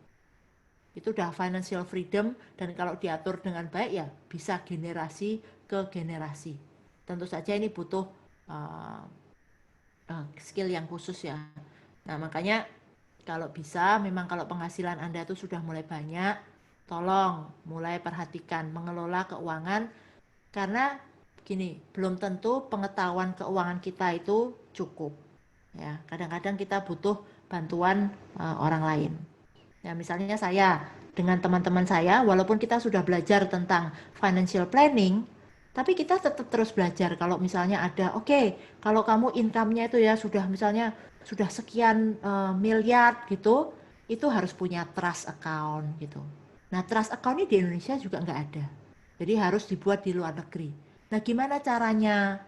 Itu udah financial freedom, dan kalau diatur dengan baik ya bisa generasi ke generasi. Tentu saja ini butuh uh, skill yang khusus ya. Nah makanya kalau bisa, memang kalau penghasilan Anda itu sudah mulai banyak, tolong mulai perhatikan mengelola keuangan, karena gini, belum tentu pengetahuan keuangan kita itu cukup. Ya, kadang-kadang kita butuh bantuan orang lain. Ya, misalnya saya dengan teman-teman saya, walaupun kita sudah belajar tentang financial planning, tapi kita tetap terus belajar. Kalau misalnya ada, oke, kalau kamu income-nya itu ya sudah misalnya sudah sekian miliar gitu, itu harus punya trust account gitu. Nah, trust account ini di Indonesia juga nggak ada. Jadi harus dibuat di luar negeri. Nah, gimana caranya?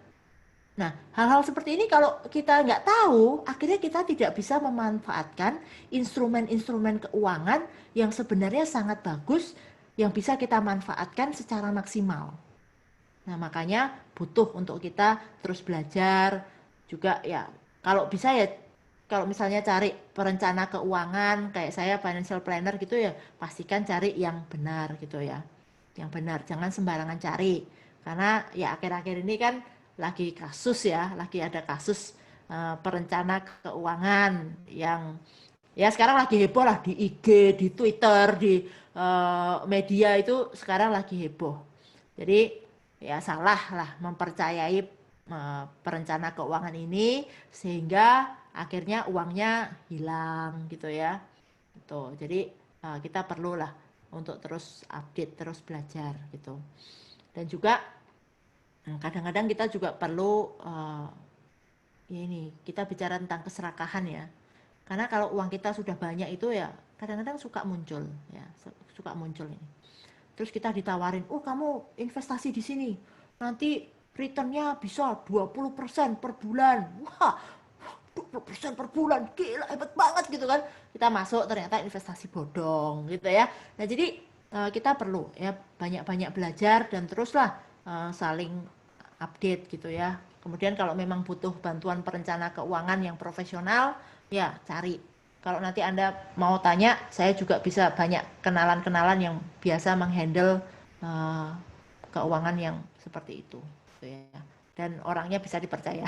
Nah, hal-hal seperti ini kalau kita nggak tahu, akhirnya kita tidak bisa memanfaatkan instrumen-instrumen keuangan yang sebenarnya sangat bagus, yang bisa kita manfaatkan secara maksimal. Nah, makanya butuh untuk kita terus belajar juga ya. Kalau bisa ya, kalau misalnya cari perencana keuangan kayak saya financial planner gitu ya, pastikan cari yang benar gitu ya. Yang benar, jangan sembarangan cari. Karena ya akhir-akhir ini kan lagi kasus ya, lagi ada kasus perencana keuangan yang ya sekarang lagi heboh lah di IG, di Twitter, di media itu sekarang lagi heboh. Jadi ya salah lah mempercayai perencana keuangan ini sehingga akhirnya uangnya hilang gitu ya. Gitu. Jadi kita perlulah untuk terus update, terus belajar gitu. Dan juga kadang-kadang kita juga perlu ini kita bicara tentang keserakahan ya. Karena kalau uang kita sudah banyak itu ya kadang-kadang suka muncul ya, suka muncul ini. Terus kita ditawarin, oh kamu investasi di sini, nanti returnnya bisa 20% per bulan. Wah, 20% per bulan, gila hebat banget gitu kan. Kita masuk ternyata investasi bodong gitu ya. Nah jadi kita perlu ya banyak-banyak belajar dan teruslah saling update gitu ya. Kemudian kalau memang butuh bantuan perencana keuangan yang profesional, ya cari. Kalau nanti Anda mau tanya, saya juga bisa banyak kenalan-kenalan yang biasa menghandle uh, keuangan yang seperti itu, gitu ya. Dan orangnya bisa dipercaya.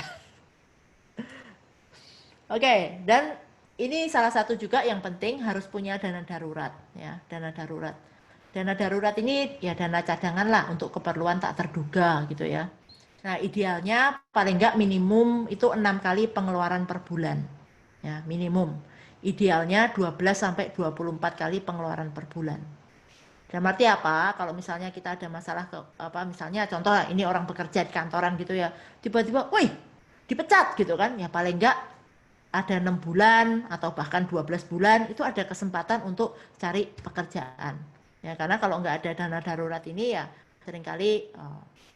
Oke, dan ini salah satu juga yang penting harus punya dana darurat ya, dana darurat. Dana darurat ini ya dana cadangan lah untuk keperluan tak terduga gitu ya. Nah, idealnya paling nggak minimum itu 6 kali pengeluaran per bulan. Ya, minimum. Idealnya 12 sampai 24 kali pengeluaran per bulan. Dalam arti apa? Kalau misalnya kita ada masalah ke apa misalnya contoh ini orang bekerja di kantoran gitu ya, tiba-tiba, "Wih, dipecat" gitu kan. Ya paling enggak ada 6 bulan atau bahkan 12 bulan itu ada kesempatan untuk cari pekerjaan. Ya karena kalau nggak ada dana darurat ini ya seringkali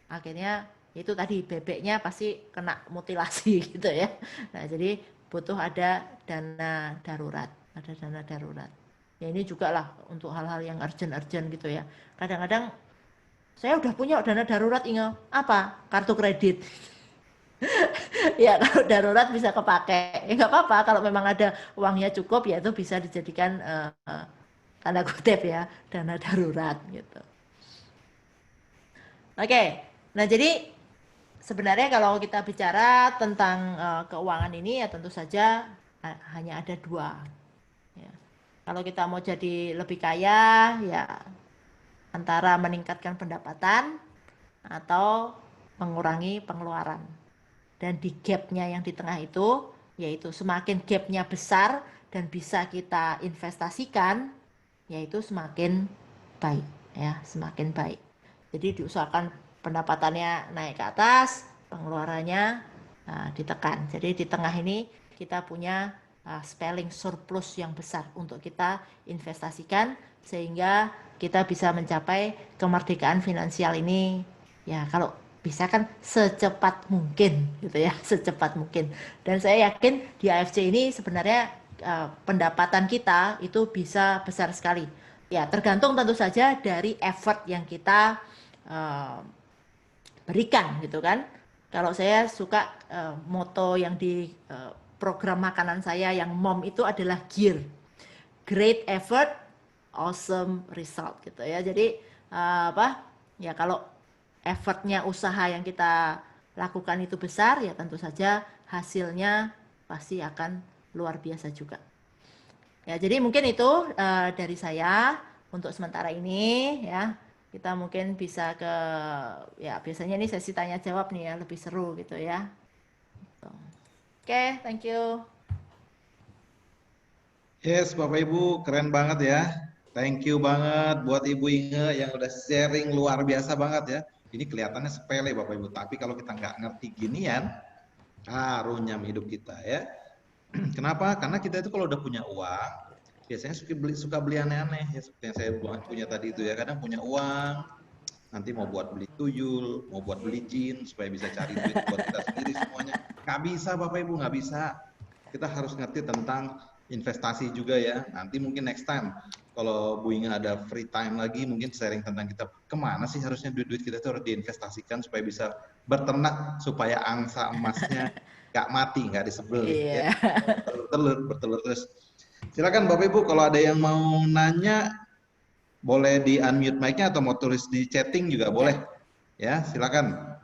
akhirnya itu tadi bebeknya pasti kena mutilasi gitu ya. Nah, jadi butuh ada dana darurat, ada dana darurat. Ya ini juga lah untuk hal-hal yang urgent-urgent gitu ya. Kadang-kadang saya udah punya dana darurat, ingat apa? Kartu kredit. Ya kalau darurat bisa kepake. Ya nggak apa-apa kalau memang ada uangnya cukup ya itu bisa dijadikan tanda kutip ya dana darurat gitu. Oke. Nah, jadi sebenarnya kalau kita bicara tentang keuangan ini ya tentu saja hanya ada dua. Ya. Kalau kita mau jadi lebih kaya ya antara meningkatkan pendapatan atau mengurangi pengeluaran. Dan di gapnya yang di tengah itu, yaitu semakin gapnya besar dan bisa kita investasikan, yaitu semakin baik, ya, semakin baik. Jadi diusahakan pendapatannya naik ke atas, pengeluarannya ditekan. Jadi di tengah ini kita punya spelling surplus yang besar untuk kita investasikan sehingga kita bisa mencapai kemerdekaan finansial ini. Ya, kalau bisa kan secepat mungkin gitu ya, secepat mungkin. Dan saya yakin di AFC ini sebenarnya pendapatan kita itu bisa besar sekali. Ya, tergantung tentu saja dari effort yang kita uh, berikan gitu kan. Kalau saya suka moto yang di program makanan saya yang mom itu adalah GEAR. Great effort, awesome result gitu ya. Jadi apa? Ya kalau effortnya usaha yang kita lakukan itu besar ya tentu saja hasilnya pasti akan luar biasa juga. Ya, jadi mungkin itu dari saya untuk sementara ini ya. Kita mungkin bisa ke ya biasanya ini sesi tanya jawab nih ya lebih seru gitu ya. Oke, thank you. Yes, Bapak Ibu, keren banget ya. Thank you banget buat Ibu Inge yang udah sharing luar biasa banget ya. Ini kelihatannya sepele Bapak Ibu, tapi kalau kita nggak ngerti ginian, runyam hidup kita ya. Kenapa? Karena kita itu kalau udah punya uang, biasanya suka beli aneh-aneh ya seperti yang saya punya tadi itu ya. Kadang punya uang, nanti mau buat beli tuyul, mau buat beli jin supaya bisa cari duit buat kita sendiri semuanya. Nggak bisa Bapak Ibu, nggak bisa. Kita harus ngerti tentang investasi juga ya. Nanti mungkin next time kalau Bu Inga ada free time lagi mungkin sharing tentang kita kemana sih harusnya duit-duit kita itu harus diinvestasikan supaya bisa berternak supaya angsa emasnya nggak mati, nggak disebelin ya. Iya. Bertelur terus. Silakan Bapak Ibu kalau ada yang mau nanya boleh di unmute mic-nya atau mau tulis di chatting juga Ya. boleh. Ya, silakan.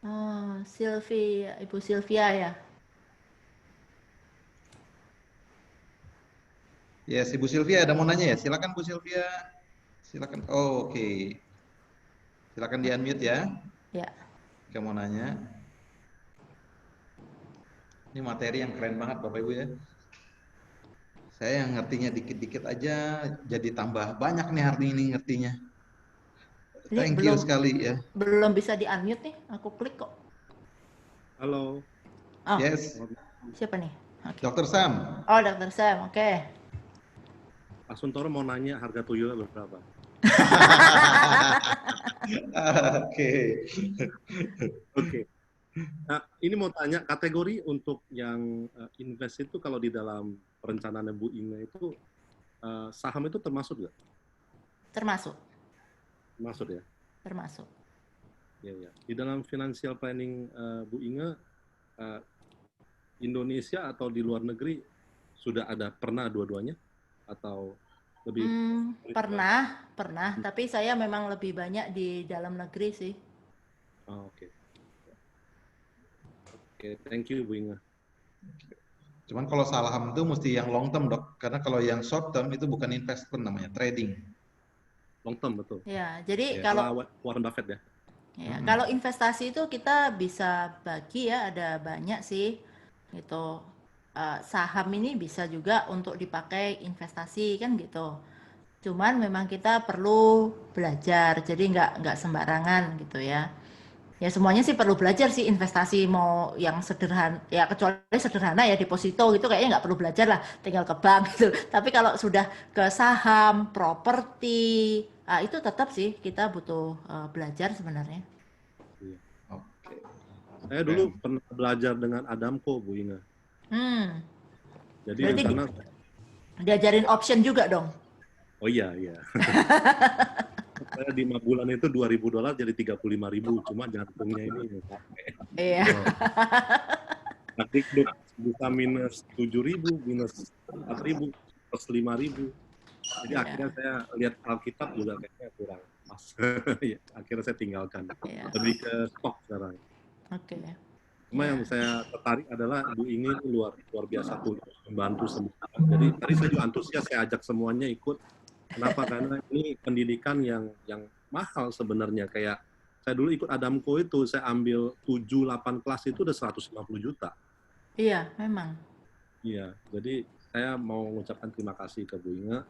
Oh, Sylvia, Ibu Sylvia ya. Yes, Ibu Sylvia ada mau nanya ya? Silakan Bu Sylvia. Silakan. Oh, oke. Silakan di unmute ya. Ya. Kamu mau nanya. Ini materi yang keren banget Bapak Ibu ya. Saya yang ngertinya dikit-dikit aja jadi tambah banyak nih hari ini ngertinya. Ini Thank you belum sekali ya. belum bisa di unmute nih. Aku klik kok. Halo. Oh, Yes, siapa nih? Oke. Dr. Sam. Oh, Dokter Sam. Oke. Pak Suntoro mau nanya harga tuyulnya berapa? Oke. Oke. Nah, ini mau tanya kategori untuk yang invest itu kalau di dalam perencanaan Bu Inge itu saham itu termasuk nggak? Termasuk. Termasuk ya? Termasuk. Ya, ya. Di dalam financial planning Bu Inge, Indonesia atau di luar negeri sudah ada pernah dua-duanya? Atau lebih? Pernah. Tapi saya memang lebih banyak di dalam negeri sih. Oh, oke. Oke, thank you Bu Inge. Cuman kalau saham itu mesti yang long term, Dok. Karena kalau yang short term itu bukan investment namanya, trading. Long term, betul. Ya, jadi Ya. kalau Ala Warren Buffett ya. ya, kalau investasi itu kita bisa bagi ya, ada banyak sih gitu. Saham ini bisa juga untuk dipakai investasi kan gitu. Cuman memang kita perlu belajar, jadi nggak sembarangan gitu ya. Ya semuanya sih perlu belajar sih, investasi mau yang sederhana, ya kecuali sederhana ya deposito gitu kayaknya nggak perlu belajar lah, tinggal ke bank gitu. Tapi kalau sudah ke saham, properti, itu tetap sih kita butuh belajar sebenarnya. Iya. Oke. Saya dulu pernah belajar dengan Adamco, Bu Ina. Hmm, Jadi di berarti sana, diajarin option juga dong. oh iya, iya. Saya di 5 bulan itu $2.000 jadi 35.000, cuma jantungnya ini Iya. oh. Nanti bisa minus 7.000, minus 4.000, plus 5.000. Jadi akhirnya saya lihat Alkitab juga kayaknya kurang pas. Ya, akhirnya saya tinggalkan. Iya. Lebih ke stok sekarang. Oke. Cuma yang saya tertarik adalah Bu Inge ini luar biasa tuh, membantu semua. Jadi tadi saya juga antusias, saya ajak semuanya ikut. Kenapa? Karena ini pendidikan yang mahal sebenarnya. Kayak saya dulu ikut Adamco itu, saya ambil 7-8 kelas itu udah 150 juta. Iya, memang. Iya, jadi saya mau mengucapkan terima kasih ke Bu Inge.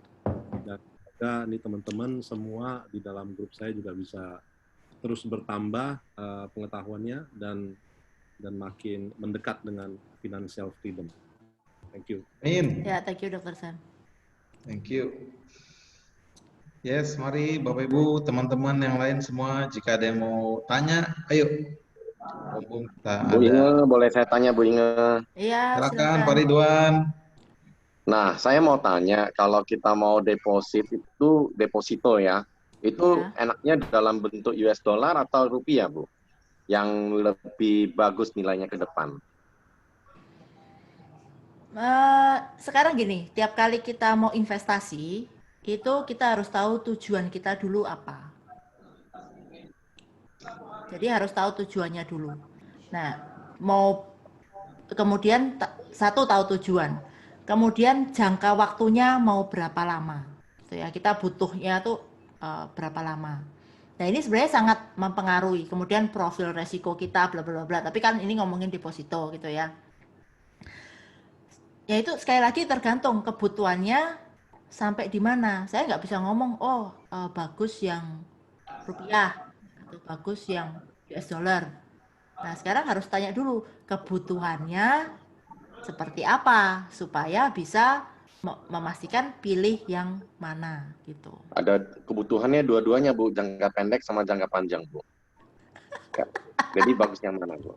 Dan semoga nih teman-teman semua di dalam grup saya juga bisa terus bertambah pengetahuannya dan makin mendekat dengan financial freedom. Thank you. Amin. Ya, thank you Dr. Sam. Thank you. Yes, mari Bapak Ibu, teman-teman yang lain semua, jika ada yang mau tanya, ayo. Mumpung kita Bu ada. Inge, boleh saya tanya Bu Inge? Iya, Silakan silakan. Pak Ridwan. Nah, saya mau tanya, kalau kita mau deposito ya, itu Ya. enaknya dalam bentuk US dollar atau rupiah, Bu? Yang lebih bagus nilainya ke depan. Sekarang gini, tiap kali kita mau investasi, itu kita harus tahu tujuan kita dulu apa. Jadi harus tahu tujuannya dulu. Nah, mau kemudian satu tahu tujuan, kemudian jangka waktunya mau berapa lama. Gitu ya, kita butuhnya tuh berapa lama. Nah ini sebenarnya sangat mempengaruhi. Kemudian profil resiko kita, bla bla bla. Tapi kan ini ngomongin deposito gitu ya. Ya itu sekali lagi tergantung kebutuhannya sampai di mana. Saya nggak bisa ngomong, bagus yang rupiah atau bagus yang US dollar. Nah sekarang harus tanya dulu kebutuhannya seperti apa supaya bisa memastikan pilih yang mana gitu. Ada kebutuhannya dua-duanya, Bu, jangka pendek sama jangka panjang, Bu. Jadi bagus yang mana, Bu?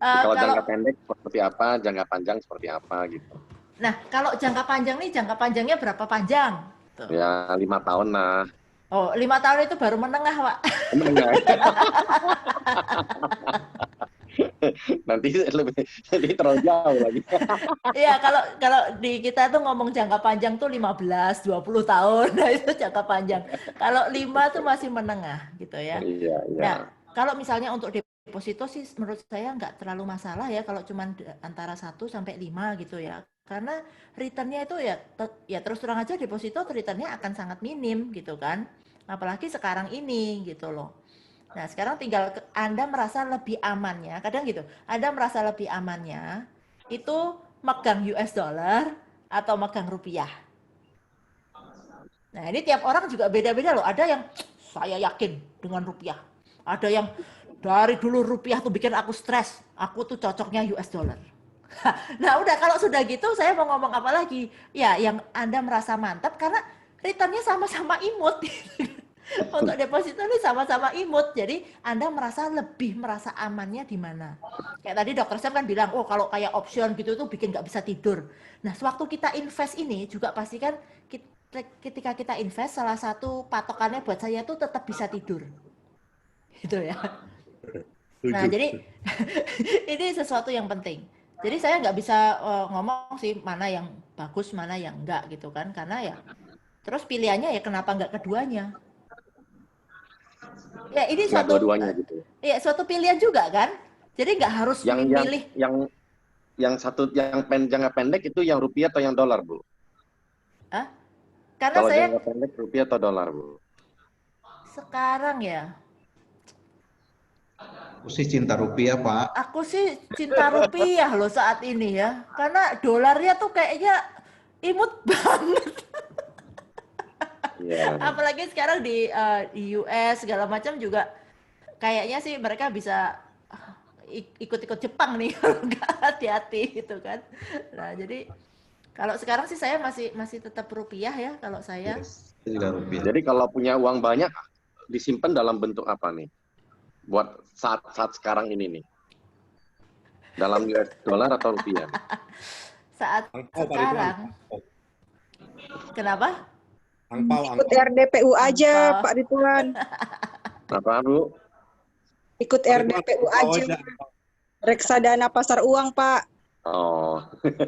Kalau jangka pendek seperti apa, jangka panjang seperti apa gitu. Nah, kalau jangka panjang nih, jangka panjangnya berapa panjang? Tuh. Ya 5 tahun lah. Oh, 5 tahun itu baru menengah, Pak. Menengah. Nanti lebih terlalu jauh lagi. Iya, kalau di kita tuh ngomong jangka panjang tuh 15, 20 tahun. Nah, itu jangka panjang. Kalau 5 tuh masih menengah gitu ya. Iya, iya. Nah, kalau misalnya untuk deposito sih menurut saya nggak terlalu masalah ya kalau cuma antara 1 sampai 5 gitu ya. Karena return-nya itu ya terus terang aja deposito return-nya akan sangat minim gitu kan. Apalagi sekarang ini gitu loh. Nah, sekarang tinggal Anda merasa lebih amannya, kadang gitu, Anda merasa lebih amannya itu megang US dollar atau megang rupiah. Nah, ini tiap orang juga beda-beda loh. Ada yang saya yakin dengan rupiah. Ada yang dari dulu rupiah tuh bikin aku stres. Aku tuh cocoknya US dollar. Nah, udah kalau sudah gitu saya mau ngomong apa lagi? Ya, yang Anda merasa mantap karena returnnya sama-sama imut. Untuk deposito ini sama-sama imut, jadi Anda lebih merasa amannya di mana. Kayak tadi Dokter Sam kan bilang, oh kalau kayak option gitu tuh bikin nggak bisa tidur. Nah, sewaktu kita invest ini juga pastikan ketika kita invest salah satu patokannya buat saya tuh tetap bisa tidur, gitu ya. Nah, jadi ini sesuatu yang penting. Jadi saya nggak bisa ngomong sih mana yang bagus, mana yang enggak gitu kan, karena ya terus pilihannya ya kenapa nggak keduanya. Ya ini suatu dua-duanya gitu. Ya suatu pilihan juga kan. Jadi nggak harus milih. jangka pendek itu yang rupiah atau yang dolar, Bu? Hah? Karena Kalau saya jangka pendek rupiah atau dolar, Bu? sekarang ya, Aku sih cinta rupiah, Pak. aku sih cinta rupiah loh saat ini ya. Karena dolarnya tuh kayaknya imut banget. Iya. Apalagi sekarang di US segala macam juga kayaknya sih mereka bisa ikut-ikut Jepang nih kalau nggak hati-hati gitu kan. Nah, jadi kalau sekarang sih saya masih tetap rupiah ya kalau saya. Yes, saya juga rupiah. Jadi kalau punya uang banyak, disimpan dalam bentuk apa nih? Buat saat sekarang ini nih. Dalam US dollar atau rupiah? Saat Angpau, Pak Ridwan. sekarang, kenapa? Angpau, Ikut angpau. RDPU aja, Angpau. Pak Ridwan. Apa, Bu? Ikut Pak Ridwan, RDPU angpau aja. Reksadana pasar uang, Pak. Oh,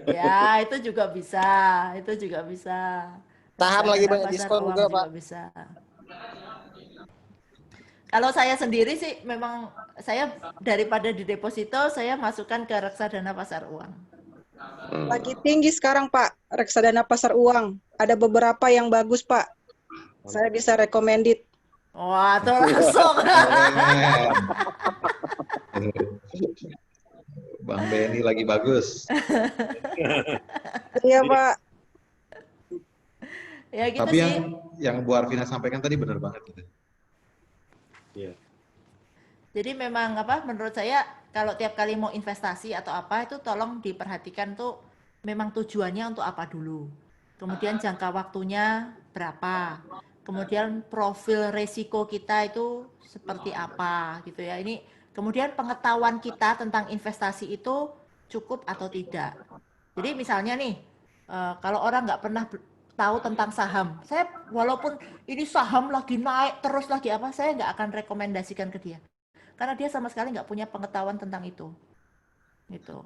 Ya, itu juga bisa. Itu juga bisa. Saham lagi Reksadana banyak pasar diskon uang juga, Pak. bisa. Kalau saya sendiri sih memang saya daripada di deposito, saya masukkan ke reksadana pasar uang. Lagi tinggi sekarang, Pak, reksadana pasar uang. Ada beberapa yang bagus, Pak. Saya bisa recommended. Wah, tuh langsung. Bang Benny lagi bagus. Iya, Pak. Ya gitu Tapi sih. yang Bu Arvina sampaikan tadi benar banget gitu. Iya. Jadi memang apa menurut saya kalau tiap kali mau investasi atau apa itu tolong diperhatikan tuh memang tujuannya untuk apa dulu. Kemudian jangka waktunya berapa. Kemudian profil resiko kita itu seperti apa gitu ya. Ini kemudian pengetahuan kita tentang investasi itu cukup atau tidak. Jadi misalnya nih kalau orang nggak pernah tahu tentang saham, saya walaupun ini saham lagi naik terus lagi apa, saya nggak akan rekomendasikan ke dia. Karena dia sama sekali nggak punya pengetahuan tentang itu. Gitu.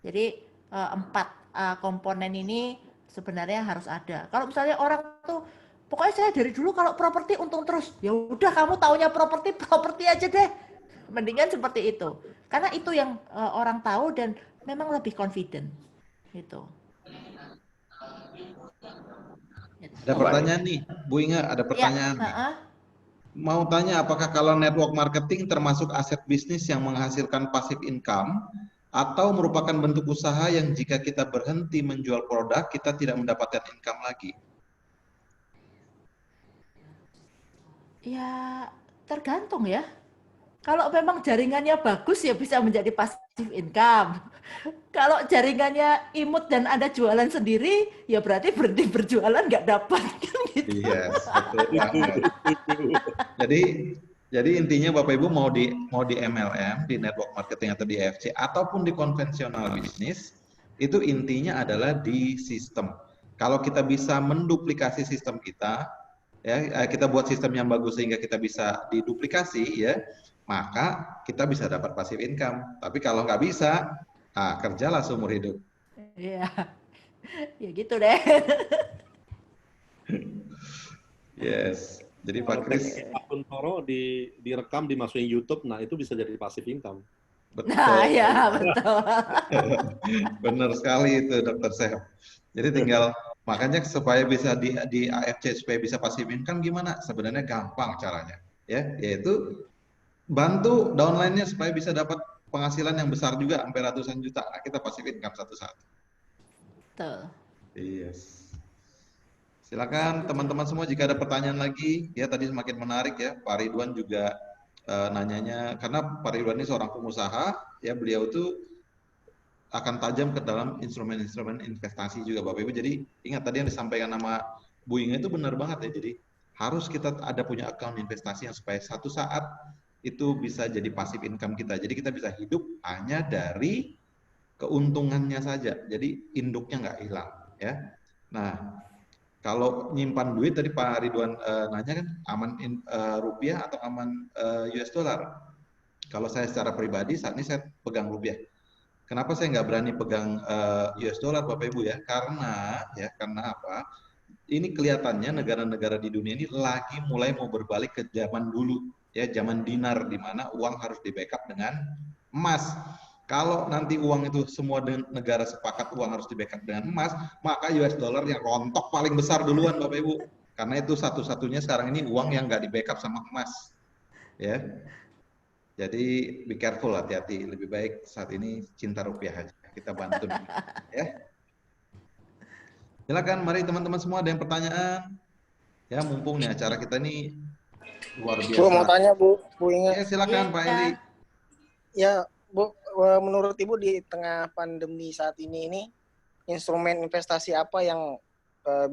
Jadi 4 komponen ini sebenarnya harus ada. Kalau misalnya orang tuh, pokoknya saya dari dulu kalau properti untung terus, ya udah kamu taunya properti aja deh. Mendingan seperti itu. Karena itu yang orang tahu dan memang lebih confident. Gitu. Ada pertanyaan nih, Bu Inga, ada pertanyaan nih. Mau tanya apakah kalau network marketing termasuk aset bisnis yang menghasilkan passive income atau merupakan bentuk usaha yang jika kita berhenti menjual produk kita tidak mendapatkan income lagi? Ya tergantung ya. Kalau memang jaringannya bagus ya bisa menjadi passive income. Kalau jaringannya imut dan ada jualan sendiri, ya berarti berhenti berjualan nggak dapat kan gitu. Iya, betul banget. Jadi intinya Bapak Ibu mau di MLM, di network marketing atau di EFC ataupun di konvensional bisnis, itu intinya adalah di sistem. Kalau kita bisa menduplikasi sistem kita, ya kita buat sistem yang bagus sehingga kita bisa diduplikasi, ya, maka kita bisa dapat passive income. Tapi kalau nggak bisa, kerjalah seumur hidup. Iya, ya gitu deh. Yes. Jadi Pak Kris, akun Toro direkam dimasukin YouTube, nah itu bisa jadi passive income. betul. Nah, ya betul. Benar sekali itu Dokter Sehat. Jadi tinggal makanya supaya bisa di AFC supaya bisa passive income gimana? Sebenarnya gampang caranya, ya, yaitu bantu downline-nya supaya bisa dapat penghasilan yang besar juga sampai ratusan juta. Nah, kita passive income satu saat. Betul. Yes. Silakan teman-teman semua jika ada pertanyaan lagi, ya tadi semakin menarik ya. Pak Ridwan juga nanyanya karena Pak Ridwan ini seorang pengusaha, ya beliau tuh akan tajam ke dalam instrumen-instrumen investasi juga Bapak Ibu. Jadi ingat tadi yang disampaikan nama Bu Inge itu benar banget ya. Jadi harus kita ada punya account investasi yang supaya satu saat itu bisa jadi passive income kita. Jadi kita bisa hidup hanya dari keuntungannya saja. Jadi induknya nggak hilang ya. Nah, kalau nyimpan duit tadi Pak Ridwan nanya kan aman rupiah atau aman US dollar. Kalau saya secara pribadi saat ini saya pegang rupiah. Kenapa saya nggak berani pegang US dollar Bapak Ibu ya? Karena apa? Ini kelihatannya negara-negara di dunia ini lagi mulai mau berbalik ke zaman dulu ya, zaman dinar di mana uang harus di backup dengan emas. Kalau nanti uang itu semua negara sepakat uang harus di-backup dengan emas, maka US dollar yang rontok paling besar duluan Bapak Ibu. Karena itu satu-satunya sekarang ini uang yang nggak di-backup sama emas. Ya. Jadi be careful, hati-hati. Lebih baik saat ini cinta rupiah aja. Kita bantu. Ya. Silakan, mari teman-teman semua ada yang pertanyaan. Ya, mumpung nih acara kita ini luar biasa. Bu, mau tanya Bu Inge. Ya, silakan Pak Eli. Ya, Bu, menurut Ibu di tengah pandemi saat ini instrumen investasi apa yang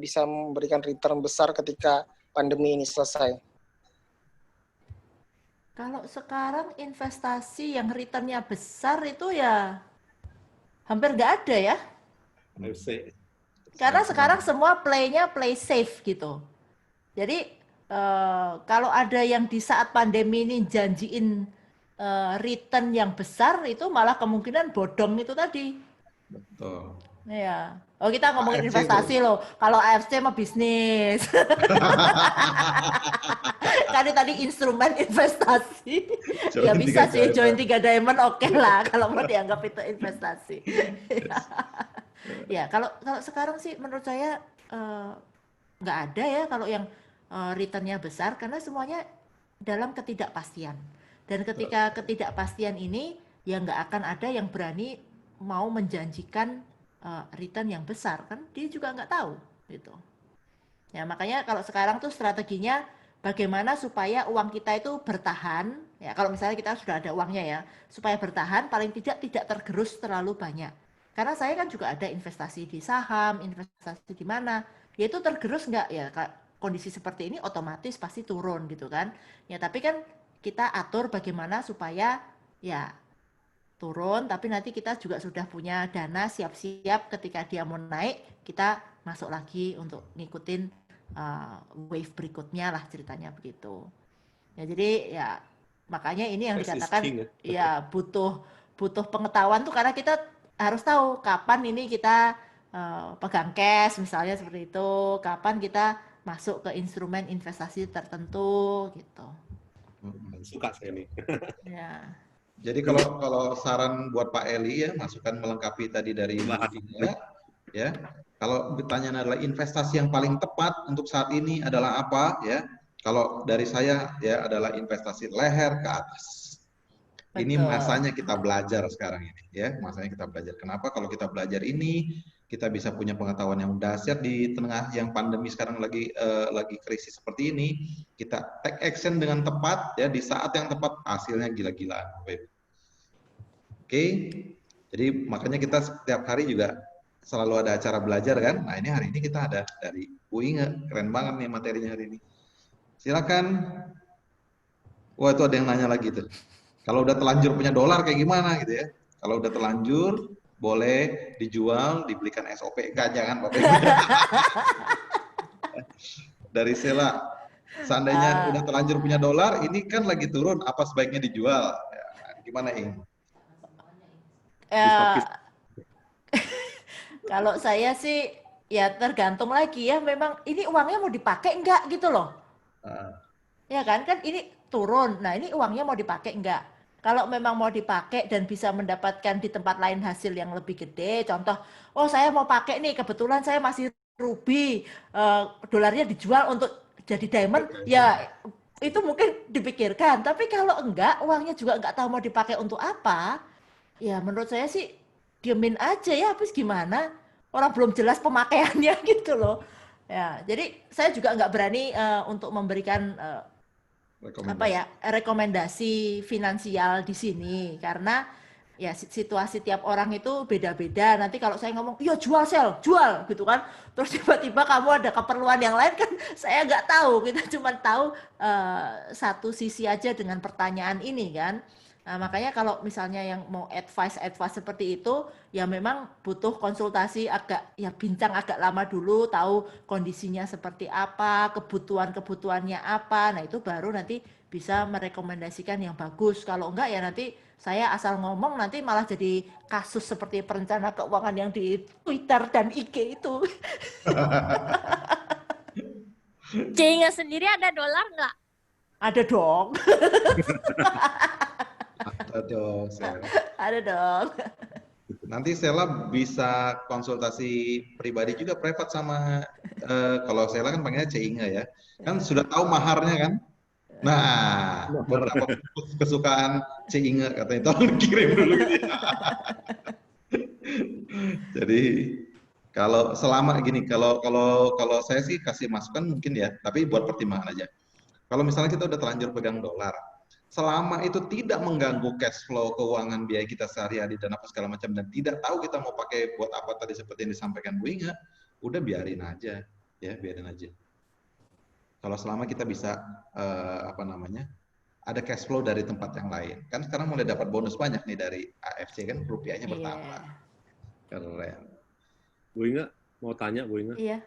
bisa memberikan return besar ketika pandemi ini selesai? Kalau sekarang investasi yang returnnya besar itu ya hampir nggak ada ya. Karena sekarang semua play-nya play safe gitu. Jadi kalau ada yang di saat pandemi ini janjiin return yang besar, itu malah kemungkinan bodong itu tadi. Betul. Ya. Oh, kita ngomongin investasi loh. Kalau AFC mah bisnis. Kan tadi instrumen investasi. Ya bisa sih join 3 diamond oke lah kalau mau dianggap itu investasi. Ya, kalau sekarang sih menurut saya nggak ada ya kalau yang returnnya besar, karena semuanya dalam ketidakpastian. Dan ketika ketidakpastian ini ya nggak akan ada yang berani mau menjanjikan return yang besar, kan dia juga nggak tahu gitu. Ya makanya kalau sekarang tuh strateginya bagaimana supaya uang kita itu bertahan, ya kalau misalnya kita sudah ada uangnya ya, supaya bertahan paling tidak tergerus terlalu banyak. Karena saya kan juga ada investasi di saham, investasi di mana, ya itu tergerus nggak ya, kondisi seperti ini otomatis pasti turun gitu kan. Ya tapi kan kita atur bagaimana supaya ya turun, tapi nanti kita juga sudah punya dana siap-siap ketika dia mau naik, kita masuk lagi untuk ngikutin wave berikutnya lah ceritanya begitu. Ya jadi ya makanya ini yang dikatakan ya butuh pengetahuan tuh, karena kita harus tahu kapan ini kita pegang cash misalnya seperti itu, kapan kita masuk ke instrumen investasi tertentu gitu. Suka saya nih. Ya. Jadi kalau saran buat Pak Eli ya, masukan melengkapi tadi dari Inga, ya. Kalau pertanyaan adalah investasi yang paling tepat untuk saat ini adalah apa ya? Kalau dari saya ya adalah investasi leher ke atas. Betul. Ini masanya kita belajar sekarang ini ya, masanya kita belajar. Kenapa? Kalau kita belajar ini, kita bisa punya pengetahuan yang dahsyat di tengah yang pandemi sekarang lagi krisis seperti ini. Kita take action dengan tepat ya, di saat yang tepat, hasilnya gila-gilaan. Oke, jadi makanya kita setiap hari juga selalu ada acara belajar kan. Nah ini hari ini kita ada dari Bu Inge, keren banget nih materinya hari ini. Silakan. Wah itu ada yang nanya lagi tuh. Kalau udah telanjur punya dolar kayak gimana gitu ya? Kalau udah telanjur boleh dijual, dibelikan SOPK, jangan Bapak Ibu. Dari Sela, seandainya udah terlanjur punya dolar, ini kan lagi turun, apa sebaiknya dijual? Ya, gimana Ing? Kalau saya sih ya tergantung lagi ya, memang ini uangnya mau dipakai enggak gitu loh. Ya kan ini turun, nah ini uangnya mau dipakai enggak? Kalau memang mau dipakai dan bisa mendapatkan di tempat lain hasil yang lebih gede, contoh, oh saya mau pakai nih, kebetulan saya masih ruby, dolarnya dijual untuk jadi diamond, ya itu mungkin dipikirkan. Tapi kalau enggak, uangnya juga enggak tahu mau dipakai untuk apa, ya menurut saya sih diemin aja ya, habis gimana? Orang belum jelas pemakaiannya gitu loh. Ya, jadi saya juga enggak berani untuk memberikan rekomendasi finansial di sini, karena ya situasi tiap orang itu beda-beda. Nanti kalau saya ngomong iya jual jual gitu kan, terus tiba-tiba kamu ada keperluan yang lain kan saya nggak tahu. Kita cuma tahu satu sisi aja dengan pertanyaan ini kan. Nah, makanya kalau misalnya yang mau advice seperti itu, ya memang butuh konsultasi bincang agak lama dulu, tahu kondisinya seperti apa, kebutuhannya apa. Nah, itu baru nanti bisa merekomendasikan yang bagus. Kalau enggak ya nanti saya asal ngomong nanti malah jadi kasus seperti perencana keuangan yang di Twitter dan IG itu. Cenga sendiri ada dolar nggak? Ada dong. Ada dong, Sel. Ada dong. Nanti Sela bisa konsultasi pribadi juga privat sama kalau Sela kan panggilnya Ceinge ya. Kan sudah tahu maharnya kan? Nah, beberapa kesukaan Ceinge katanya tolong kirim dulu gitu ya. Jadi kalau selama gini, kalau saya sih kasih masukan mungkin ya, tapi buat pertimbangan aja. Kalau misalnya kita udah terlanjur pegang dolar, selama itu tidak mengganggu cash flow keuangan biaya kita sehari-hari dan apa segala macam dan tidak tahu kita mau pakai buat apa tadi seperti yang disampaikan Bu Inga, udah biarin aja, ya biarin aja. Kalau selama kita bisa ada cash flow dari tempat yang lain, kan sekarang mulai dapat bonus banyak nih dari AFC kan rupiahnya bertambah. Keren. Bu Inga, mau tanya Bu Inga? Iya.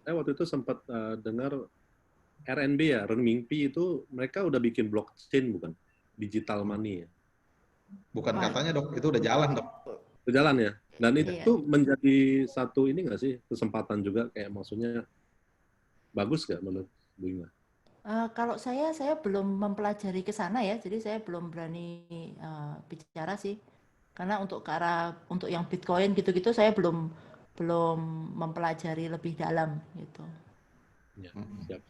Saya waktu itu sempat dengar RMB ya, renminbi itu mereka udah bikin blockchain bukan? Digital money ya? Bukan katanya dok, itu udah jalan dok. Udah jalan ya? Dan itu menjadi satu ini nggak sih, kesempatan juga kayak maksudnya bagus nggak menurut Bu Inga? Kalau saya belum mempelajari ke sana ya, jadi saya belum berani bicara sih. Karena untuk ke arah untuk yang Bitcoin gitu-gitu saya belum mempelajari lebih dalam gitu. Ya, siap.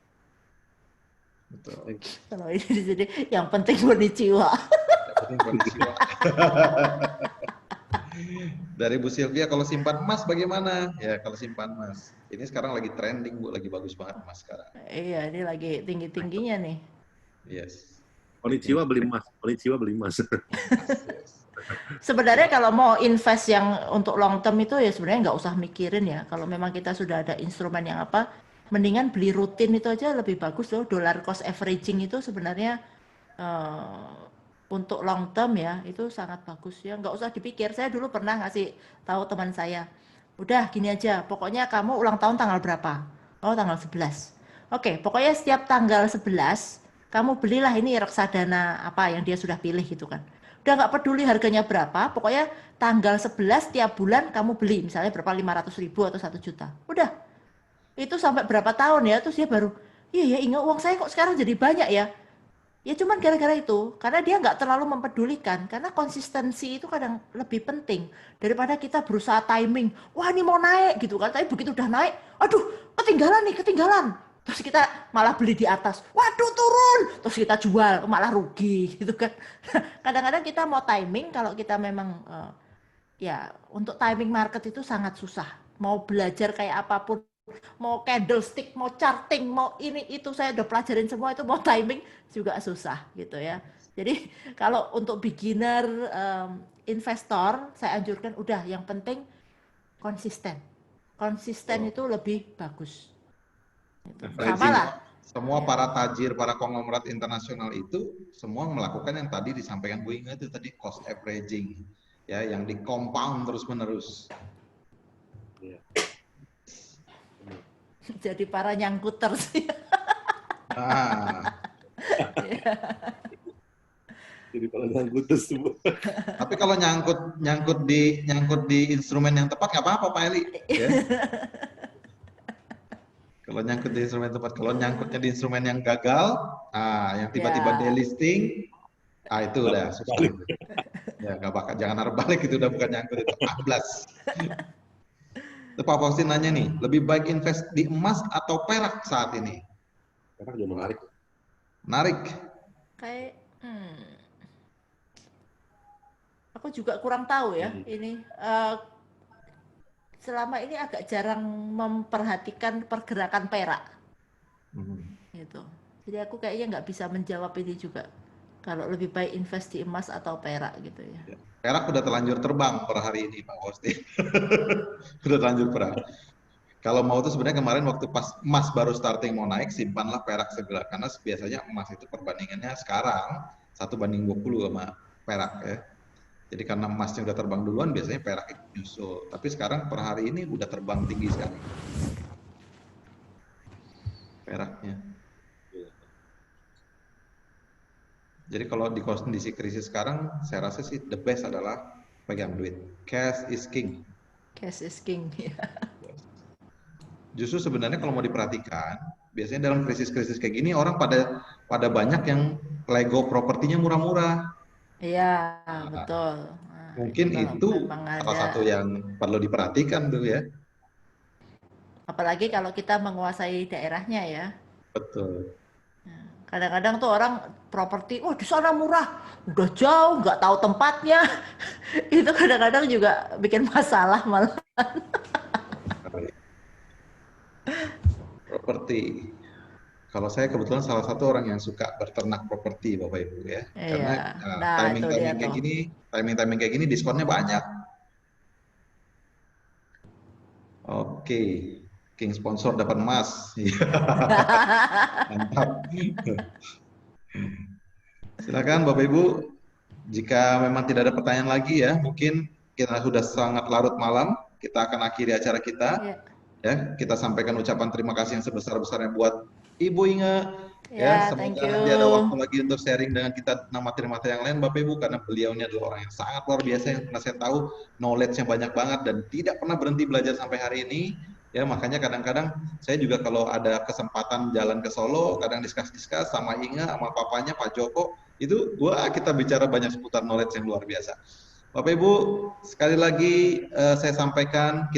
Betul. Kalau ini jadi yang penting konnichiwa. Dari Bu Sylvia, kalau simpan emas bagaimana? Ya kalau simpan emas, ini sekarang lagi trending Bu, lagi bagus banget emas sekarang. Iya, ini lagi tinggi-tingginya nih. Yes. Konnichiwa beli emas, konnichiwa beli emas. Sebenarnya kalau mau invest yang untuk long term itu ya sebenarnya nggak usah mikirin ya. Kalau memang kita sudah ada instrumen yang apa, mendingan beli rutin itu aja lebih bagus loh. Dollar cost averaging itu sebenarnya untuk long term ya itu sangat bagus ya. Nggak usah dipikir. Saya dulu pernah ngasih tahu teman saya, udah gini aja, pokoknya kamu ulang tahun tanggal berapa? Oh tanggal 11. Oke, pokoknya setiap tanggal 11 kamu belilah ini reksadana apa yang dia sudah pilih gitu kan. Udah nggak peduli harganya berapa, pokoknya tanggal 11 tiap bulan kamu beli, misalnya berapa 500.000 atau 1 juta. Udah, itu sampai berapa tahun ya, terus dia baru, iya ya ingat uang saya kok sekarang jadi banyak ya. Ya cuman gara-gara itu, karena dia nggak terlalu mempedulikan, karena konsistensi itu kadang lebih penting daripada kita berusaha timing, wah ini mau naik gitu kan, tapi begitu udah naik, aduh ketinggalan. Terus kita malah beli di atas, waduh turun, terus kita jual, malah rugi gitu kan. Kadang-kadang kita mau timing, kalau kita memang ya untuk timing market itu sangat susah. Mau belajar kayak apapun, mau candlestick, mau charting, mau ini itu saya udah pelajarin semua, itu mau timing juga susah gitu ya. Jadi kalau untuk beginner investor, saya anjurkan udah yang penting konsisten. Konsisten itu lebih bagus. Sama lah. Semua para tajir, para konglomerat internasional itu semua melakukan yang tadi disampaikan Bu Inga itu tadi cost averaging, ya, yang di compound terus-menerus. Jadi para nyangkuter sih. Jadi para nyangkuter semua. Tapi kalau nyangkut di instrumen yang tepat nggak apa-apa Pak Eli. Ya. Kalau nyangkut di instrumen tepat, kalau nyangkutnya di instrumen yang gagal, yang tiba-tiba delisting, itu udah susah. Ya nggak bakal, jangan harap balik, itu udah bukan nyangkut, itu amblas. Itu Pak Faustin nanya nih, lebih baik invest di emas atau perak saat ini? Perak juga menarik. Menarik. Kayak, aku juga kurang tahu ya ini. Selama ini agak jarang memperhatikan pergerakan perak, gitu. Jadi aku kayaknya nggak bisa menjawab ini juga. Kalau lebih baik invest di emas atau perak gitu ya. Perak udah terlanjur terbang per hari ini Pak Faustin. Udah terlanjur perang. Kalau mau tuh sebenarnya kemarin waktu pas emas baru starting mau naik, simpanlah perak segera. Karena biasanya emas itu perbandingannya sekarang 1:20 sama perak ya. Jadi karena emasnya udah terbang duluan, biasanya perak itu nyusul. Tapi sekarang per hari ini udah terbang tinggi sekali. Peraknya. Jadi kalau di kondisi krisis sekarang, saya rasa sih the best adalah pegang duit. Cash is king. Cash is king, ya. Justru sebenarnya kalau mau diperhatikan, biasanya dalam krisis-krisis kayak gini orang pada banyak yang Lego propertinya murah-murah. Iya, Nah, betul. Nah, mungkin kalau itu memang salah ada, satu yang perlu diperhatikan tuh ya. apalagi kalau kita menguasai daerahnya ya. Betul. Kadang-kadang tuh orang properti, oh di sana murah, udah jauh, nggak tahu tempatnya. Itu kadang-kadang juga bikin masalah malah. Properti. Kalau saya kebetulan salah satu orang yang suka berternak properti, Bapak Ibu ya. Iya, Karena nah itu dia tuh. timing kayak gini diskonnya banyak. Oke, King sponsor dapat emas. Iya, mantap. Silakan Bapak Ibu, jika memang tidak ada pertanyaan lagi ya, mungkin kita sudah sangat larut malam, kita akan akhiri acara kita. Iya. Ya, kita sampaikan ucapan terima kasih yang sebesar-besarnya buat Ibu Inge. Ya, Ya, thank semoga you. nanti ada waktu lagi untuk sharing dengan kita materi-materi yang lain Bapak Ibu, karena beliau ini adalah orang yang sangat luar biasa yang pernah saya tahu, knowledge-nya banyak banget dan tidak pernah berhenti belajar sampai hari ini. Ya, makanya kadang-kadang saya juga kalau ada kesempatan jalan ke Solo, kadang diskus-diskus sama Inge, sama papanya Pak Joko, itu kita bicara banyak seputar knowledge yang luar biasa. Bapak Ibu, sekali lagi saya sampaikan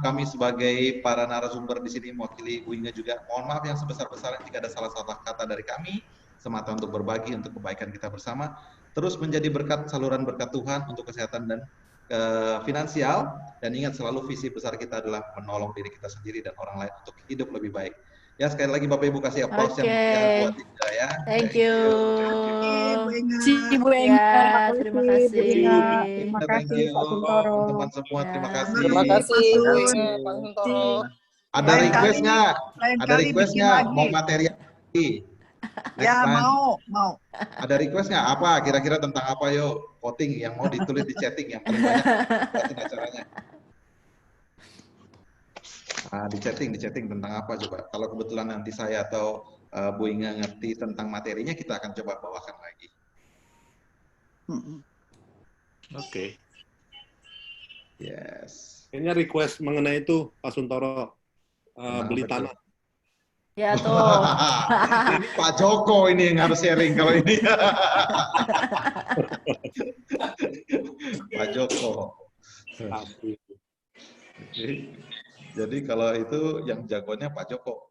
kami sebagai para narasumber di sini mewakili Bu Inge juga mohon maaf yang sebesar-besarnya jika ada salah-salah kata dari kami, semata untuk berbagi untuk kebaikan kita bersama, terus menjadi berkat saluran berkat Tuhan untuk kesehatan dan finansial, dan ingat selalu visi besar kita adalah menolong diri kita sendiri dan orang lain untuk hidup lebih baik. Ya, sekali lagi Bapak Ibu kasih aplaus yang meriah buat Inge ya. Thank you. Bu Inga. Si Bu Ya, Enggar. terima Bu kasih. Inga. Terima Thank kasih you Pak Suntoro. teman-teman semua, Ya. terima kasih. Terima kasih Bu Terima Inge, kasih. Pak Suntoro. Ada Lain request kali, nggak? lain Ada kali request bikin nggak? lagi. Mau materi lagi? Next Ya, time. mau. Ada request nggak? Apa? Kira-kira tentang apa? Yuk, voting. Yang mau ditulis di chatting. Yang paling banyak buatin acaranya. Nah, di chatting tentang apa coba? Kalau kebetulan nanti saya atau Bu Inga ngerti tentang materinya, kita akan coba bawakan lagi. Oke. Yes. Kayaknya request mengenai itu Pak Suntoro beli Betul. tanah. Ya tuh. Ini Pak Joko ini yang harus sharing kalau ini. Pak Joko. Asli. Jadi kalau itu yang jagonya Pak Joko.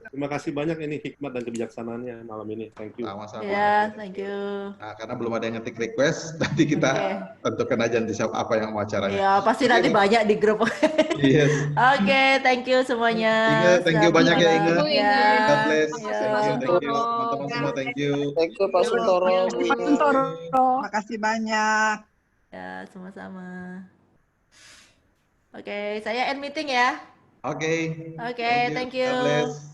Terima kasih banyak ini hikmat dan kebijaksanaannya malam ini. Thank you. Sama-sama. Ya, thank you. Nah, karena belum ada yang ngetik request, nanti kita tentukan aja nanti apa yang mau acaranya. Ya, pasti nanti banyak di grup. Yes. Oke, thank you semuanya. Inge, thank you banyak ya Inge. Ya. God bless. Ya. Thank you. Teman-teman semua, thank you. Thank you Pak Suntoro, Bu Pak Inge. Suntoro. Terima kasih banyak. Ya, sama-sama. Oke, saya end meeting ya. Oke. Oke, thank you. God bless.